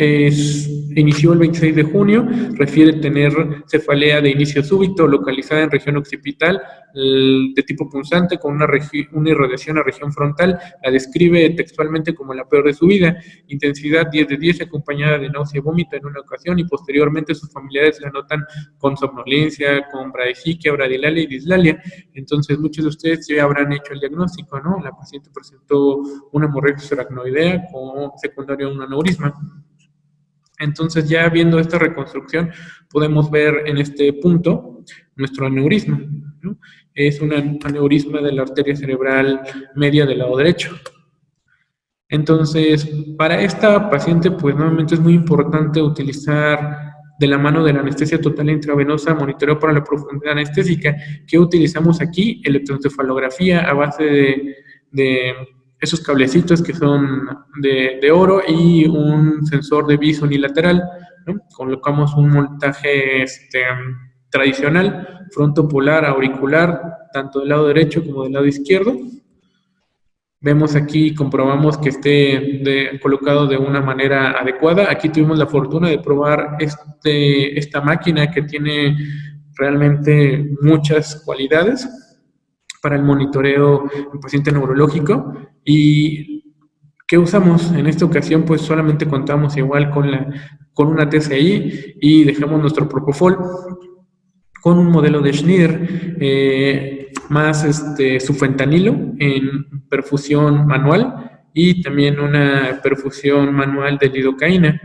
Inició el 26 de junio, refiere tener cefalea de inicio súbito localizada en región occipital de tipo punzante con una irradiación a región frontal. La describe textualmente como la peor de su vida. Intensidad 10 de 10 acompañada de náusea y vómito en una ocasión y posteriormente sus familiares la notan con somnolencia, con bradisiquia, bradilalia y dislalia. Entonces muchos de ustedes ya habrán hecho el diagnóstico, ¿no? La paciente presentó una hemorragia aracnoidea como secundario a un aneurisma. Entonces, ya viendo esta reconstrucción, podemos ver en este punto nuestro aneurisma. ¿no? Es un aneurisma de la arteria cerebral media del lado derecho. Entonces, para esta paciente, pues nuevamente es muy importante utilizar de la mano de la anestesia total intravenosa, monitoreo para la profundidad anestésica. ¿Qué utilizamos aquí? Electroencefalografía a base de esos cablecitos que son de oro y un sensor de bis unilateral, ¿no? Colocamos un montaje tradicional, frontopolar, auricular, tanto del lado derecho como del lado izquierdo. Vemos aquí, comprobamos que esté colocado de una manera adecuada. Aquí tuvimos la fortuna de probar esta máquina que tiene realmente muchas cualidades para el monitoreo en paciente neurológico. ¿Y qué usamos? En esta ocasión pues solamente contamos igual con una TCI y dejamos nuestro Propofol con un modelo de Schneider, más su fentanilo en perfusión manual y también una perfusión manual de lidocaína.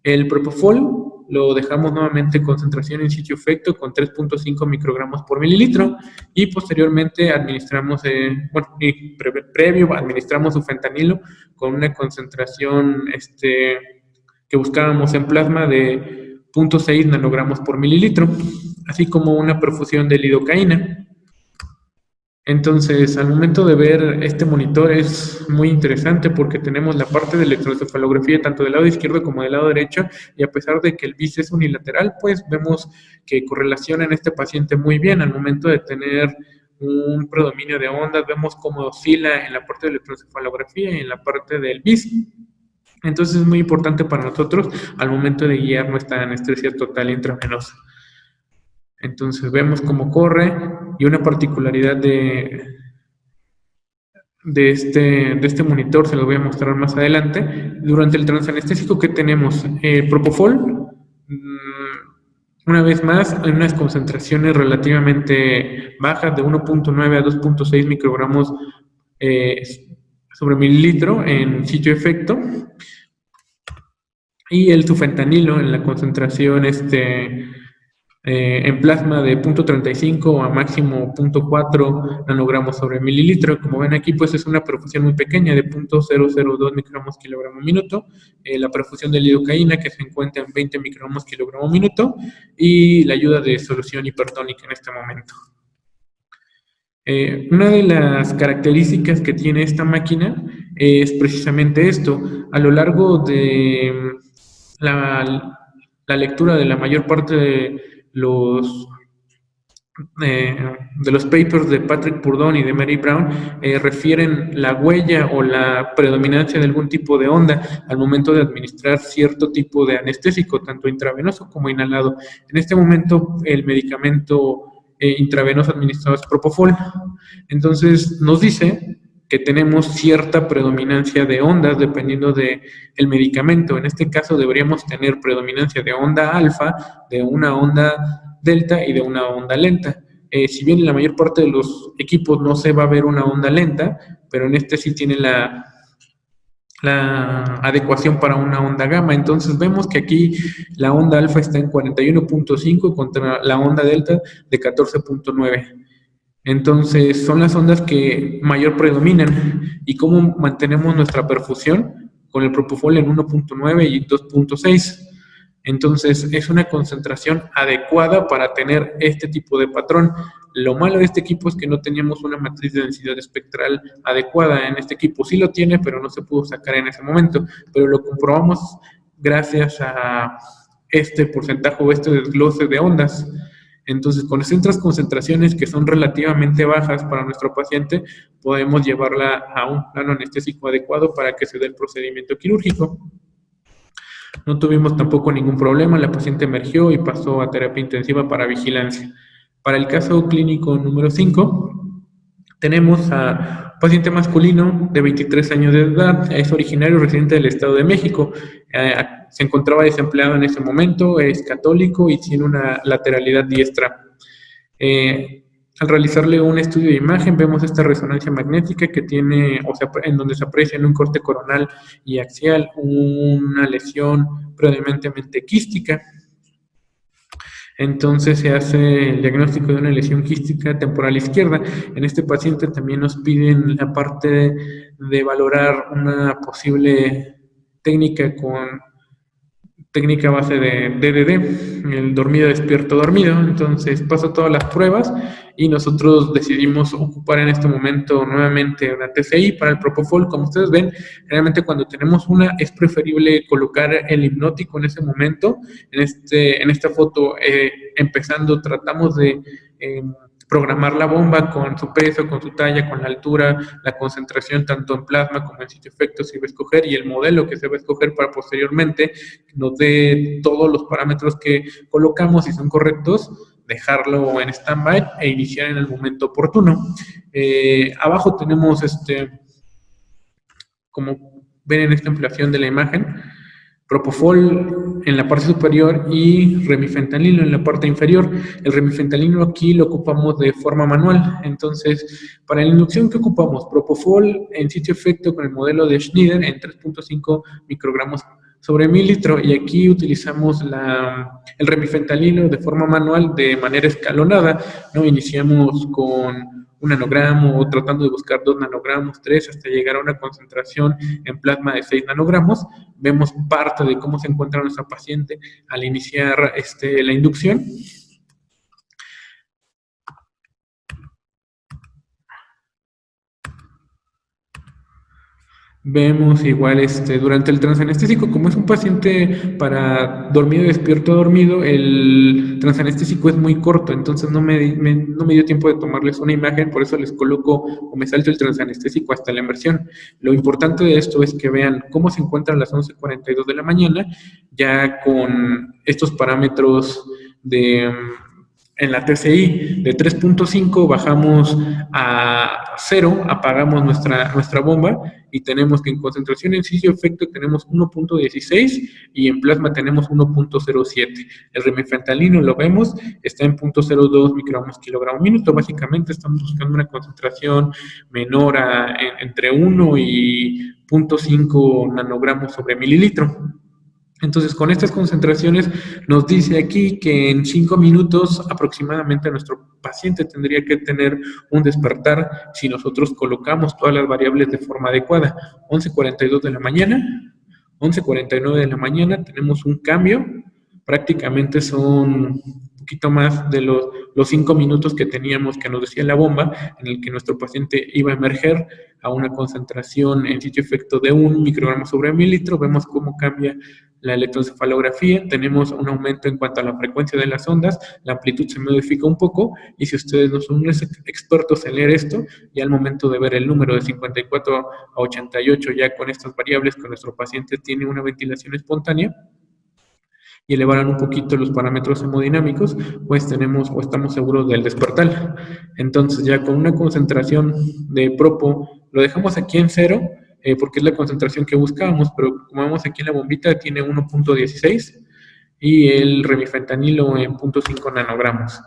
El Propofol lo dejamos nuevamente concentración en sitio efecto con 3.5 microgramos por mililitro y posteriormente administramos, previo administramos su fentanilo con una concentración que buscábamos en plasma de 0.6 nanogramos por mililitro, así como una perfusión de lidocaína. Entonces, al momento de ver este monitor es muy interesante porque tenemos la parte de electroencefalografía tanto del lado izquierdo como del lado derecho y a pesar de que el bis es unilateral, pues vemos que correlaciona en este paciente muy bien. Al momento de tener un predominio de ondas, vemos cómo oscila en la parte de electroencefalografía y en la parte del bis. Entonces es muy importante para nosotros al momento de guiar nuestra anestesia total intravenosa. Entonces vemos cómo corre y una particularidad de este monitor, se lo voy a mostrar más adelante. Durante el transanestésico que tenemos, Propofol, una vez más, en unas concentraciones relativamente bajas de 1.9 a 2.6 microgramos sobre mililitro en sitio efecto. Y el sufentanilo en la concentración en plasma de 0.35 a máximo 0.4 nanogramos sobre mililitro. Como ven aquí, pues es una perfusión muy pequeña de 0.002 microgramos kilogramo minuto. La perfusión de lidocaína que se encuentra en 20 microgramos kilogramo minuto y la ayuda de solución hipertónica en este momento. Una de las características que tiene esta máquina es precisamente esto. A lo largo de la lectura de la mayor parte de los papers de Patrick Purdon y de Mary Brown refieren la huella o la predominancia de algún tipo de onda al momento de administrar cierto tipo de anestésico, tanto intravenoso como inhalado. En este momento el medicamento intravenoso administrado es Propofol. Entonces nos dice que tenemos cierta predominancia de ondas dependiendo del medicamento. En este caso deberíamos tener predominancia de onda alfa, de una onda delta y de una onda lenta. Si bien en la mayor parte de los equipos no se va a ver una onda lenta, pero en este sí tiene la adecuación para una onda gamma. Entonces vemos que aquí la onda alfa está en 41.5 contra la onda delta de 14.9. Entonces son las ondas que mayor predominan. ¿Y cómo mantenemos nuestra perfusión? Con el Propofol en 1.9 y 2.6. Entonces es una concentración adecuada para tener este tipo de patrón. Lo malo de este equipo es que no teníamos una matriz de densidad espectral adecuada en este equipo. Sí lo tiene, pero no se pudo sacar en ese momento. Pero lo comprobamos gracias a este porcentaje o este desglose de ondas. Entonces, con estas concentraciones que son relativamente bajas para nuestro paciente, podemos llevarla a un plano anestésico adecuado para que se dé el procedimiento quirúrgico. No tuvimos tampoco ningún problema, la paciente emergió y pasó a terapia intensiva para vigilancia. Para el caso clínico número 5, tenemos a un paciente masculino de 23 años de edad, es originario residente del Estado de México, se encontraba desempleado en ese momento, es católico y tiene una lateralidad diestra. Al realizarle un estudio de imagen, vemos esta resonancia magnética que tiene, en donde se aprecia en un corte coronal y axial una lesión predominantemente quística. Entonces se hace el diagnóstico de una lesión quística temporal izquierda. En este paciente también nos piden la parte de valorar una posible técnica con técnica base de DDD, el dormido despierto dormido. Entonces pasa todas las pruebas y nosotros decidimos ocupar en este momento nuevamente una TCI para el Propofol. Como ustedes ven, realmente cuando tenemos una es preferible colocar el hipnótico en ese momento. En esta foto, empezando, tratamos de programar la bomba con su peso, con su talla, con la altura, la concentración tanto en plasma como en sitio efecto se va a escoger y el modelo que se va a escoger para posteriormente nos dé todos los parámetros que colocamos, si son correctos, dejarlo en stand-by e iniciar en el momento oportuno. Abajo tenemos como ven en esta ampliación de la imagen, Propofol en la parte superior y remifentanilo en la parte inferior. El remifentanilo aquí lo ocupamos de forma manual. Entonces, para la inducción, ¿qué ocupamos? Propofol en sitio efecto con el modelo de Schneider en 3.5 microgramos sobre mililitro, y aquí utilizamos el remifentanilo de forma manual de manera escalonada, ¿no? Iniciamos con un nanogramo, tratando de buscar 2 nanogramos, 3, hasta llegar a una concentración en plasma de 6 nanogramos. Vemos parte de cómo se encuentra nuestra paciente al iniciar la inducción. Vemos igual durante el transanestésico, como es un paciente para dormido despierto dormido, el transanestésico es muy corto, entonces no me dio tiempo de tomarles una imagen, por eso les coloco o me salto el transanestésico hasta la inmersión. Lo importante de esto es que vean cómo se encuentran las 11:42 de la mañana, ya con estos parámetros en la TCI de 3.5 bajamos a 0, apagamos nuestra bomba y tenemos que en concentración en sitio efecto tenemos 1.16 y en plasma tenemos 1.07. El remifentanilo lo vemos, está en 0.02 microgramos kilogramo minuto. Básicamente estamos buscando una concentración menor entre 1 y 0.5 nanogramos sobre mililitro. Entonces, con estas concentraciones nos dice aquí que en 5 minutos aproximadamente nuestro paciente tendría que tener un despertar si nosotros colocamos todas las variables de forma adecuada. 11:42 de la mañana, 11:49 de la mañana, tenemos un cambio, prácticamente son un poquito más de los 5 minutos que teníamos que nos decía la bomba, en el que nuestro paciente iba a emerger a una concentración en sitio efecto de 1 microgramo sobre mililitro. Vemos cómo cambia la electroencefalografía, tenemos un aumento en cuanto a la frecuencia de las ondas, la amplitud se modifica un poco, y si ustedes no son expertos en leer esto, ya al momento de ver el número de 54 a 88, ya con estas variables que nuestro paciente tiene una ventilación espontánea, y elevaran un poquito los parámetros hemodinámicos, pues tenemos o estamos seguros del despertar. Entonces ya con una concentración de propo, lo dejamos aquí en 0, porque es la concentración que buscábamos, pero como vemos aquí en la bombita tiene 1.16 y el remifentanilo en 0.5 nanogramos.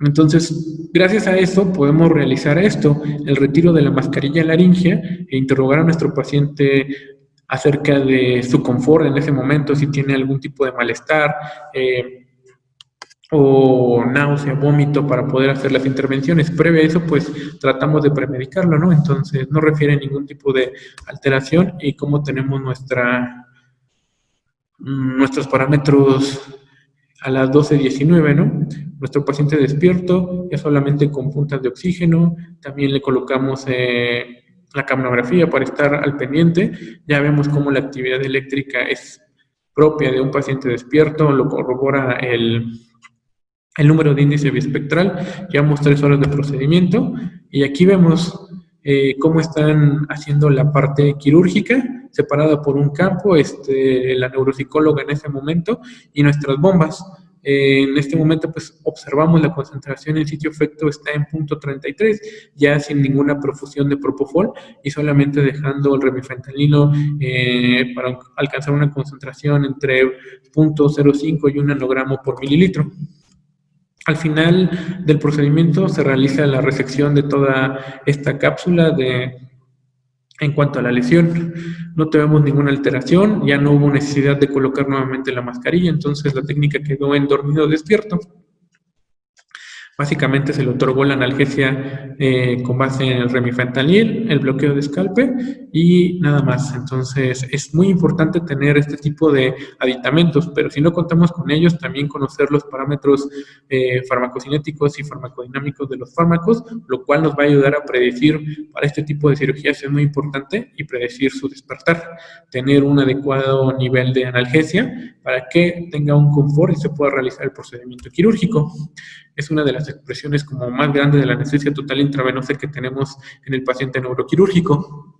Entonces, gracias a eso podemos realizar esto, el retiro de la mascarilla laringea e interrogar a nuestro paciente acerca de su confort en ese momento, si tiene algún tipo de malestar o náusea, vómito, para poder hacer las intervenciones. Previo a eso, pues tratamos de premedicarlo, ¿no? Entonces, no refiere a ningún tipo de alteración y cómo tenemos nuestros parámetros a las 12:19, ¿no? Nuestro paciente despierto, ya solamente con puntas de oxígeno, también le colocamos la capnografía para estar al pendiente. Ya vemos cómo la actividad eléctrica es propia de un paciente despierto, lo corrobora el número de índice biespectral. Llevamos 3 horas de procedimiento y aquí vemos cómo están haciendo la parte quirúrgica, separada por un campo, la neuropsicóloga en ese momento y nuestras bombas. En este momento, pues, observamos la concentración en sitio efecto está en 0.33, ya sin ninguna profusión de propofol y solamente dejando el remifentanilo para alcanzar una concentración entre 0.05 y 1 nanogramo por mililitro. Al final del procedimiento se realiza la resección de toda esta cápsula En cuanto a la lesión, no tuvimos ninguna alteración, ya no hubo necesidad de colocar nuevamente la mascarilla, entonces la técnica quedó en dormido despierto. Básicamente se le otorgó la analgesia con base en el remifentanil, el bloqueo de escalpe y nada más. Entonces es muy importante tener este tipo de aditamentos, pero si no contamos con ellos, también conocer los parámetros farmacocinéticos y farmacodinámicos de los fármacos, lo cual nos va a ayudar a predecir para este tipo de cirugías es muy importante y predecir su despertar, tener un adecuado nivel de analgesia para que tenga un confort y se pueda realizar el procedimiento quirúrgico. Es una de las expresiones como más grandes de la anestesia total intravenosa que tenemos en el paciente neuroquirúrgico.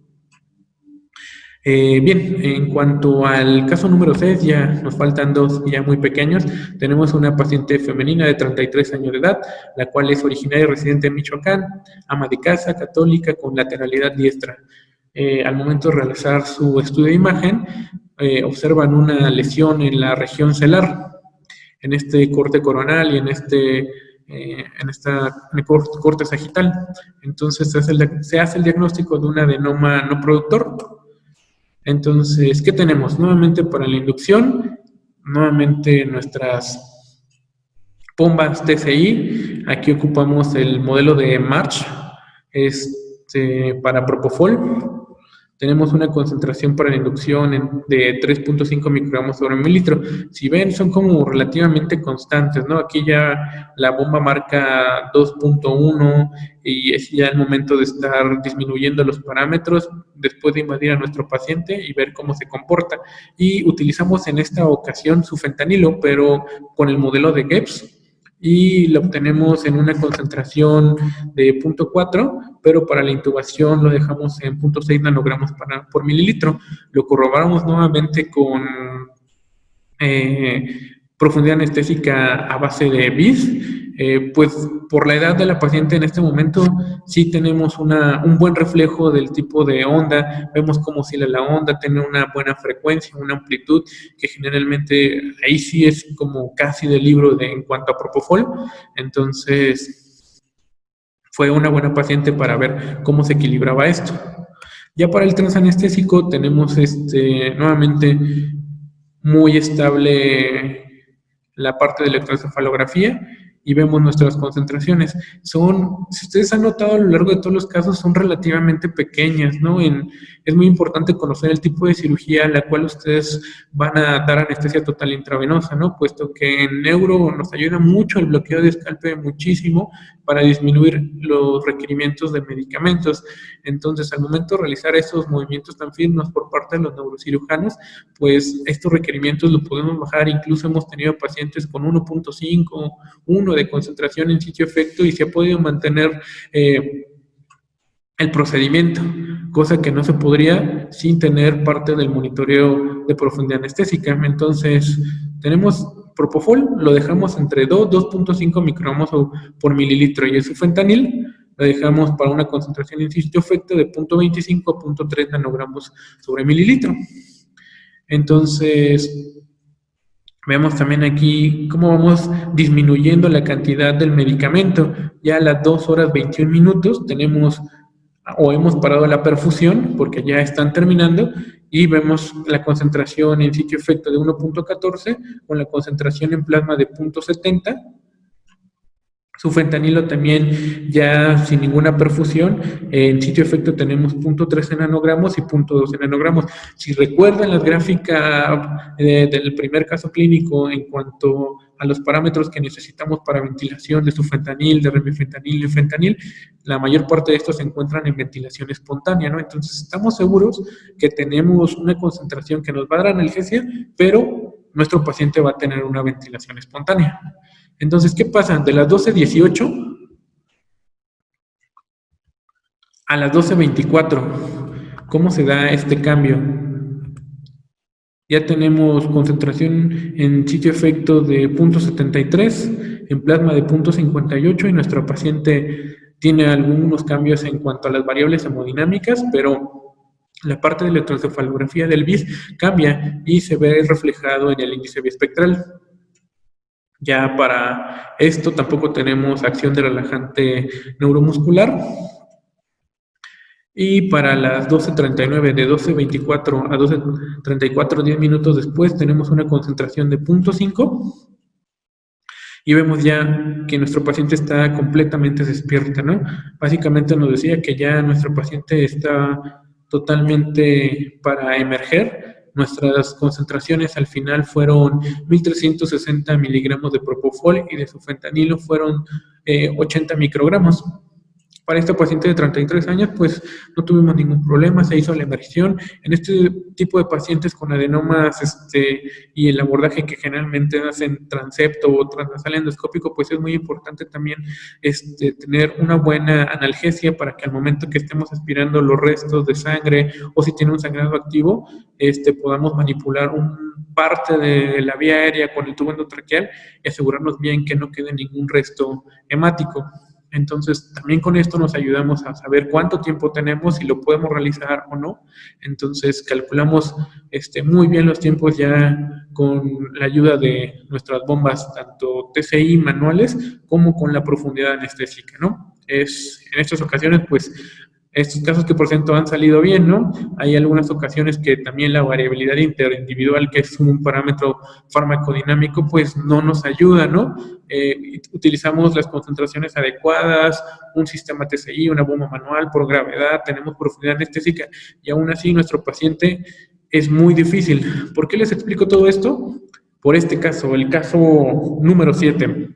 Bien, en cuanto al caso número 6, ya nos faltan dos ya muy pequeños. Tenemos una paciente femenina de 33 años de edad, la cual es originaria y residente en Michoacán, ama de casa, católica, con lateralidad diestra. Al momento de realizar su estudio de imagen, observan una lesión en la región celar, en este corte coronal y en el corte sagital. Entonces se hace el diagnóstico de un adenoma no productor. Entonces, ¿qué tenemos? Nuevamente para la inducción, nuevamente nuestras bombas TCI. Aquí ocupamos el modelo de March para Propofol. Tenemos una concentración para la inducción de 3.5 microgramos sobre mililitro. Si ven, son como relativamente constantes, ¿no? Aquí ya la bomba marca 2.1 y es ya el momento de estar disminuyendo los parámetros después de invadir a nuestro paciente y ver cómo se comporta. Y utilizamos en esta ocasión su fentanilo, pero con el modelo de Goetz, y lo obtenemos en una concentración de 0.4, pero para la intubación lo dejamos en 0.6 nanogramos por mililitro. Lo corroboramos nuevamente con profundidad anestésica a base de BIS. Pues por la edad de la paciente en este momento sí tenemos un buen reflejo del tipo de onda, vemos cómo oscila la onda, tiene una buena frecuencia, una amplitud, que generalmente ahí sí es como casi del libro en cuanto a Propofol. Entonces fue una buena paciente para ver cómo se equilibraba esto. Ya para el transanestésico tenemos nuevamente muy estable la parte de electroencefalografía y vemos nuestras concentraciones. Si ustedes han notado a lo largo de todos los casos, son relativamente pequeñas, ¿no? Es muy importante conocer el tipo de cirugía a la cual ustedes van a dar anestesia total intravenosa, ¿no? Puesto que en neuro nos ayuda mucho el bloqueo de escalpe, muchísimo, para disminuir los requerimientos de medicamentos. Entonces, al momento de realizar esos movimientos tan finos por parte de los neurocirujanos, pues estos requerimientos los podemos bajar. Incluso hemos tenido pacientes con 1.5, 1 de concentración en sitio efecto y se ha podido mantener el procedimiento, cosa que no se podría sin tener parte del monitoreo de profundidad anestésica. Entonces, tenemos Propofol, lo dejamos entre 2.5 microgramos por mililitro, y el sufentanil lo dejamos para una concentración en sitio efecto de 0.25 a 0.3 nanogramos sobre mililitro. Entonces, vemos también aquí cómo vamos disminuyendo la cantidad del medicamento. Ya a las 2 horas 21 minutos tenemos o hemos parado la perfusión porque ya están terminando y vemos la concentración en sitio efecto de 1.14 con la concentración en plasma de 0.70. Su fentanilo también ya sin ninguna perfusión, en sitio efecto tenemos 0.13 nanogramos y 0.12 nanogramos. Si recuerdan la gráfica del primer caso clínico en cuanto a los parámetros que necesitamos para ventilación de sufentanil, de remifentanil y fentanil, la mayor parte de estos se encuentran en ventilación espontánea, ¿no? Entonces estamos seguros que tenemos una concentración que nos va a dar analgesia, pero nuestro paciente va a tener una ventilación espontánea. Entonces, ¿qué pasa? De las 12:18 a las 12:24, ¿cómo se da este cambio? Ya tenemos concentración en sitio efecto de 0.73, en plasma de 0.58 y nuestra paciente tiene algunos cambios en cuanto a las variables hemodinámicas, pero la parte de electroencefalografía del BIS cambia y se ve reflejado en el índice biespectral. Ya para esto tampoco tenemos acción de relajante neuromuscular. Y para las 12:39, de 12:24 a 12:34, 10 minutos después, tenemos una concentración de 0.5 y vemos ya que nuestro paciente está completamente despierta, ¿no? Básicamente nos decía que ya nuestro paciente está totalmente para emerger. Nuestras concentraciones al final fueron 1.360 miligramos de propofol y de su fentanilo fueron 80 microgramos. Para este paciente de 33 años, pues no tuvimos ningún problema, se hizo la emersión. En este tipo de pacientes con adenomas y el abordaje que generalmente hacen transepto o transnasal endoscópico, pues es muy importante también tener una buena analgesia para que al momento que estemos aspirando los restos de sangre o si tiene un sangrado activo, podamos manipular parte de la vía aérea con el tubo endotraqueal y asegurarnos bien que no quede ningún resto hemático. Entonces, también con esto nos ayudamos a saber cuánto tiempo tenemos, si lo podemos realizar o no. Entonces, calculamos muy bien los tiempos ya con la ayuda de nuestras bombas, tanto TCI manuales como con la profundidad anestésica, ¿no? En estas ocasiones, pues, estos casos que por ciento han salido bien, ¿no? Hay algunas ocasiones que también la variabilidad interindividual, que es un parámetro farmacodinámico, pues no nos ayuda, ¿no? Utilizamos las concentraciones adecuadas, un sistema TCI, una bomba manual por gravedad, tenemos profundidad anestésica y aún así nuestro paciente es muy difícil. ¿Por qué les explico todo esto? Por este caso, el caso número 7.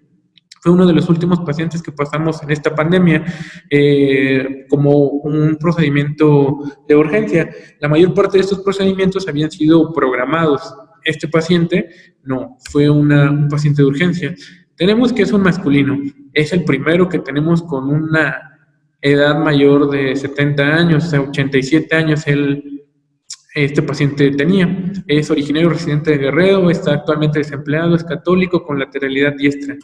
Fue uno de los últimos pacientes que pasamos en esta pandemia como un procedimiento de urgencia. La mayor parte de estos procedimientos habían sido programados. Este paciente no, fue un paciente de urgencia. Tenemos que es un masculino. Es el primero que tenemos con una edad mayor de 70 años, o sea, 87 años este paciente tenía. Es originario residente de Guerrero, está actualmente desempleado, es católico con lateralidad diestra.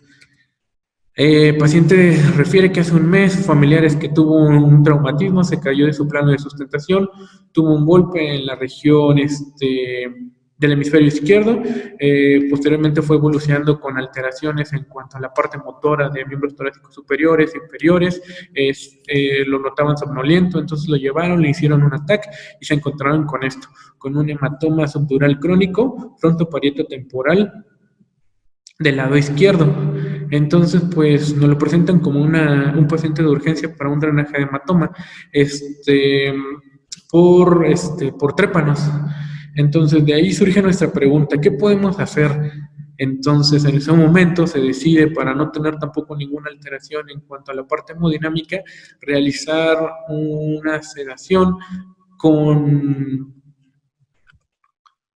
Paciente refiere que hace un mes familiares que tuvo un traumatismo, se cayó de su plano de sustentación, tuvo un golpe en la región del hemisferio izquierdo, posteriormente fue evolucionando con alteraciones en cuanto a la parte motora de miembros torácicos superiores, inferiores, lo notaban somnoliento, entonces lo llevaron, le hicieron un ataque y se encontraron con esto, con un hematoma subdural crónico, frontoparieto-temporal del lado izquierdo. Entonces, pues nos lo presentan como un paciente de urgencia para un drenaje de hematoma, por trépanos. Entonces, de ahí surge nuestra pregunta, ¿qué podemos hacer? Entonces, en ese momento se decide, para no tener tampoco ninguna alteración en cuanto a la parte hemodinámica, realizar una sedación con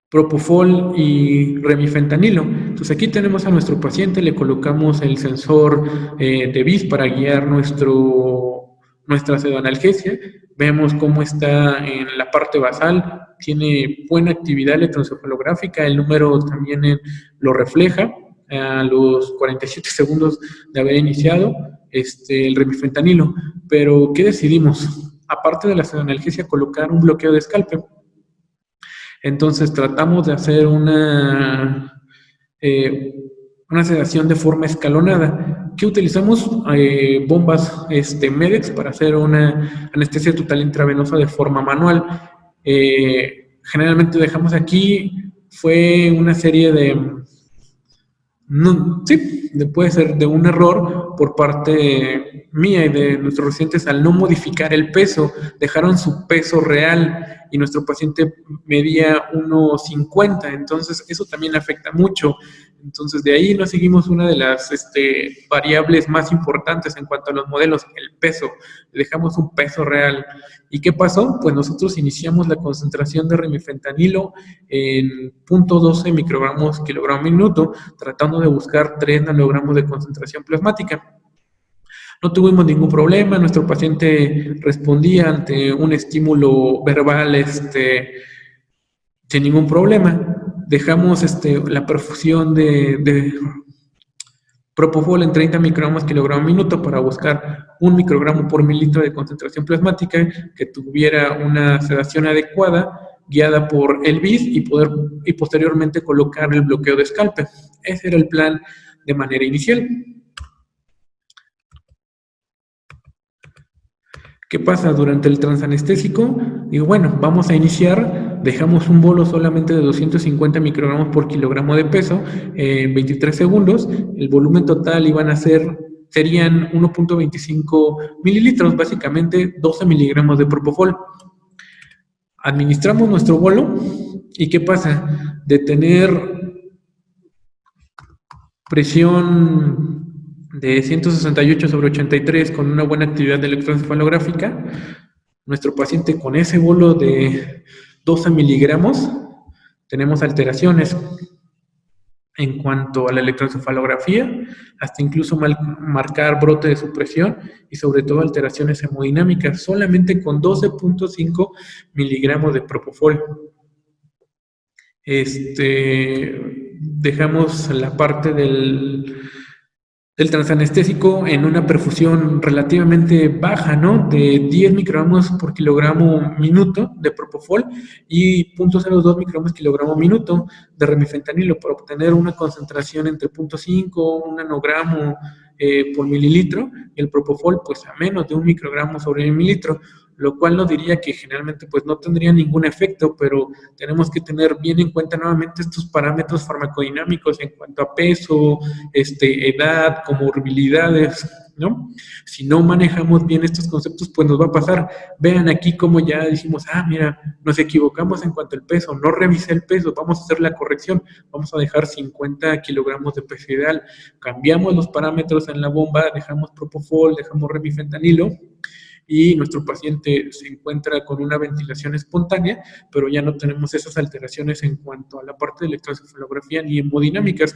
propofol y remifentanilo. Entonces aquí tenemos a nuestro paciente, le colocamos el sensor de BIS para guiar nuestra pseudoanalgesia. Vemos cómo está en la parte basal, tiene buena actividad electroencefalográfica, el número también lo refleja a los 47 segundos de haber iniciado el remifentanilo. Pero, ¿qué decidimos? Aparte de la pseudoanalgesia, colocar un bloqueo de escalpe. Entonces tratamos de hacer una sedación de forma escalonada. ¿Qué utilizamos? Bombas MEDEX para hacer una anestesia total intravenosa de forma manual. Generalmente dejamos aquí, fue una serie de... No, sí, puede ser de un error por parte mía y de nuestros residentes al no modificar el peso, dejaron su peso real y nuestro paciente medía 1,50, entonces eso también afecta mucho. Entonces de ahí nos seguimos una de las variables más importantes en cuanto a los modelos, el peso, dejamos un peso real. ¿Y qué pasó? Pues nosotros iniciamos la concentración de remifentanilo en 0.12 microgramos kilogramo minuto, tratando de buscar 3 nanogramos de concentración plasmática. No tuvimos ningún problema, nuestro paciente respondía ante un estímulo verbal sin ningún problema. Dejamos la perfusión de propofol en 30 microgramos kilogramo minuto para buscar 1 microgramo por mililitro de concentración plasmática que tuviera una sedación adecuada, guiada por el BIS y posteriormente colocar el bloqueo de escalpe. Ese era el plan de manera inicial. ¿Qué pasa? Durante el transanestésico, digo, bueno, vamos a iniciar, dejamos un bolo solamente de 250 microgramos por kilogramo de peso en 23 segundos, el volumen total serían 1.25 mililitros, básicamente 12 miligramos de propofol. Administramos nuestro bolo y ¿qué pasa? De tener presión de 168/83 con una buena actividad electroencefalográfica, nuestro paciente con ese bolo de 12 miligramos tenemos alteraciones en cuanto a la electroencefalografía, hasta incluso marcar brote de supresión y sobre todo alteraciones hemodinámicas, solamente con 12.5 miligramos de propofol. Dejamos la parte del transanestésico en una perfusión relativamente baja, ¿no? De 10 microgramos por kilogramo minuto de propofol y 0.02 microgramos kilogramo minuto de remifentanilo para obtener una concentración entre 0.5, 1 nanogramo por mililitro, y el propofol pues a menos de 1 microgramo sobre mililitro, lo cual nos diría que generalmente pues no tendría ningún efecto, pero tenemos que tener bien en cuenta nuevamente estos parámetros farmacodinámicos en cuanto a peso, edad, comorbilidades, ¿no? Si no manejamos bien estos conceptos, pues nos va a pasar. Vean aquí como ya dijimos, mira, nos equivocamos en cuanto al peso, no revisé el peso, vamos a hacer la corrección, vamos a dejar 50 kilogramos de peso ideal, cambiamos los parámetros en la bomba, dejamos propofol, dejamos remifentanilo, y nuestro paciente se encuentra con una ventilación espontánea, pero ya no tenemos esas alteraciones en cuanto a la parte de electroencefalografía ni hemodinámicas.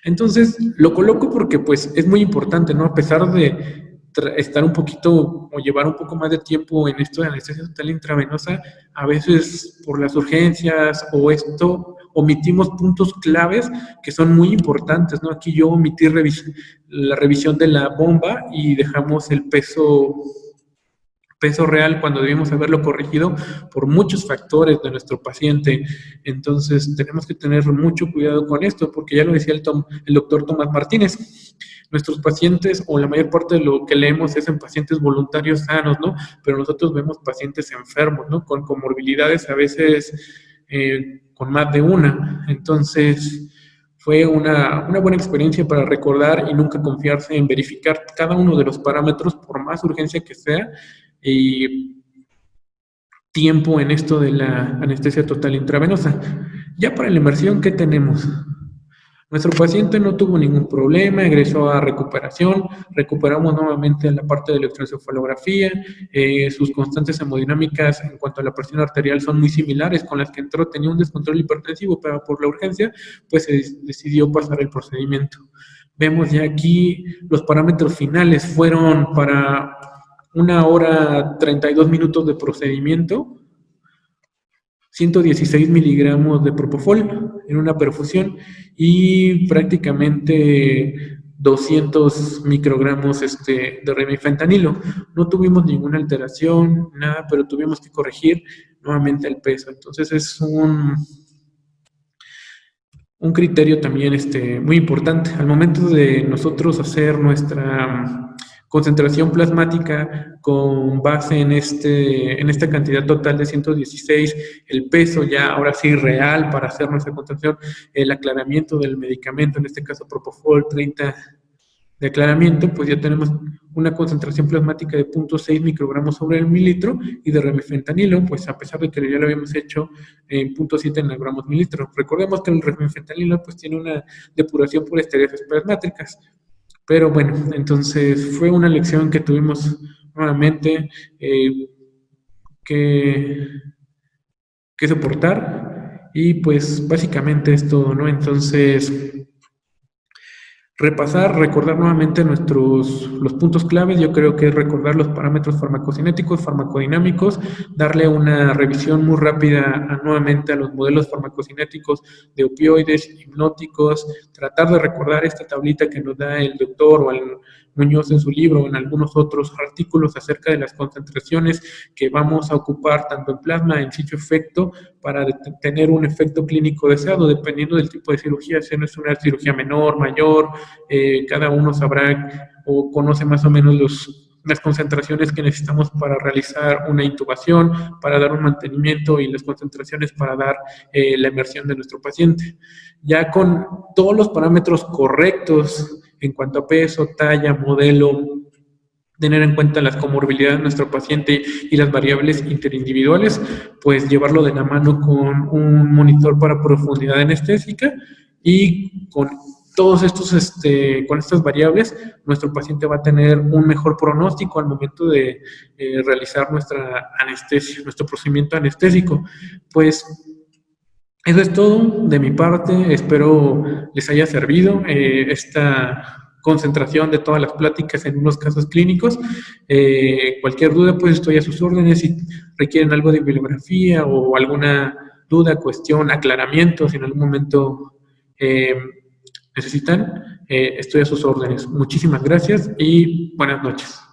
Entonces, lo coloco porque pues es muy importante, ¿no? A pesar de estar un poquito o llevar un poco más de tiempo en esto de anestesia total intravenosa, a veces por las urgencias o esto omitimos puntos claves que son muy importantes, ¿no? Aquí yo omití la revisión de la bomba y dejamos el peso real cuando debimos haberlo corregido por muchos factores de nuestro paciente. Entonces tenemos que tener mucho cuidado con esto, porque ya lo decía el doctor Tomás Martínez, nuestros pacientes o la mayor parte de lo que leemos es en pacientes voluntarios sanos, ¿no? Pero nosotros vemos pacientes enfermos, ¿no? Con comorbilidades a veces con más de una. Entonces fue una buena experiencia para recordar y nunca confiarse en verificar cada uno de los parámetros por más urgencia que sea, y tiempo en esto de la anestesia total intravenosa. Ya para la inmersión, ¿qué tenemos? Nuestro paciente no tuvo ningún problema, egresó a recuperación, recuperamos nuevamente la parte de electroencefalografía, sus constantes hemodinámicas en cuanto a la presión arterial son muy similares con las que entró, tenía un descontrol hipertensivo, pero por la urgencia, pues se decidió pasar el procedimiento. Vemos ya aquí los parámetros finales fueron para 1 hora 32 minutos de procedimiento, 116 miligramos de propofol en una perfusión y prácticamente 200 microgramos de remifentanilo. No tuvimos ninguna alteración, nada, pero tuvimos que corregir nuevamente el peso. Entonces es un criterio también muy importante. Al momento de nosotros hacer nuestra concentración plasmática con base en esta cantidad total de 116, el peso ya ahora sí real para hacer nuestra concentración, el aclaramiento del medicamento, en este caso propofol 30 de aclaramiento, pues ya tenemos una concentración plasmática de 0.6 microgramos sobre el mililitro, y de remifentanilo, pues a pesar de que ya lo habíamos hecho en 0.7 nanogramos mililitro. Recordemos que el remifentanilo pues tiene una depuración por estereas plasmáticas. Pero bueno, entonces fue una lección que tuvimos nuevamente que soportar, y pues básicamente es todo, ¿no? Entonces, recordar nuevamente los puntos claves. Yo creo que es recordar los parámetros farmacocinéticos, farmacodinámicos, darle una revisión muy rápida nuevamente a los modelos farmacocinéticos de opioides, hipnóticos, tratar de recordar esta tablita que nos da el doctor o el Muñoz en su libro o en algunos otros artículos acerca de las concentraciones que vamos a ocupar tanto en plasma, en sitio efecto, para tener un efecto clínico deseado, dependiendo del tipo de cirugía. Si no es una cirugía menor, mayor, cada uno sabrá o conoce más o menos las concentraciones que necesitamos para realizar una intubación, para dar un mantenimiento y las concentraciones para dar la emersión de nuestro paciente. Ya con todos los parámetros correctos en cuanto a peso, talla, modelo, tener en cuenta las comorbilidades de nuestro paciente y las variables interindividuales, pues llevarlo de la mano con un monitor para profundidad anestésica y con todos estos, con estas variables, nuestro paciente va a tener un mejor pronóstico al momento de realizar nuestra anestesia, nuestro procedimiento anestésico. Pues eso es todo de mi parte, espero les haya servido esta concentración de todas las pláticas en unos casos clínicos. Cualquier duda, pues estoy a sus órdenes. Si requieren algo de bibliografía o alguna duda, cuestión, aclaramiento, si en algún momento necesitan, estoy a sus órdenes. Muchísimas gracias y buenas noches.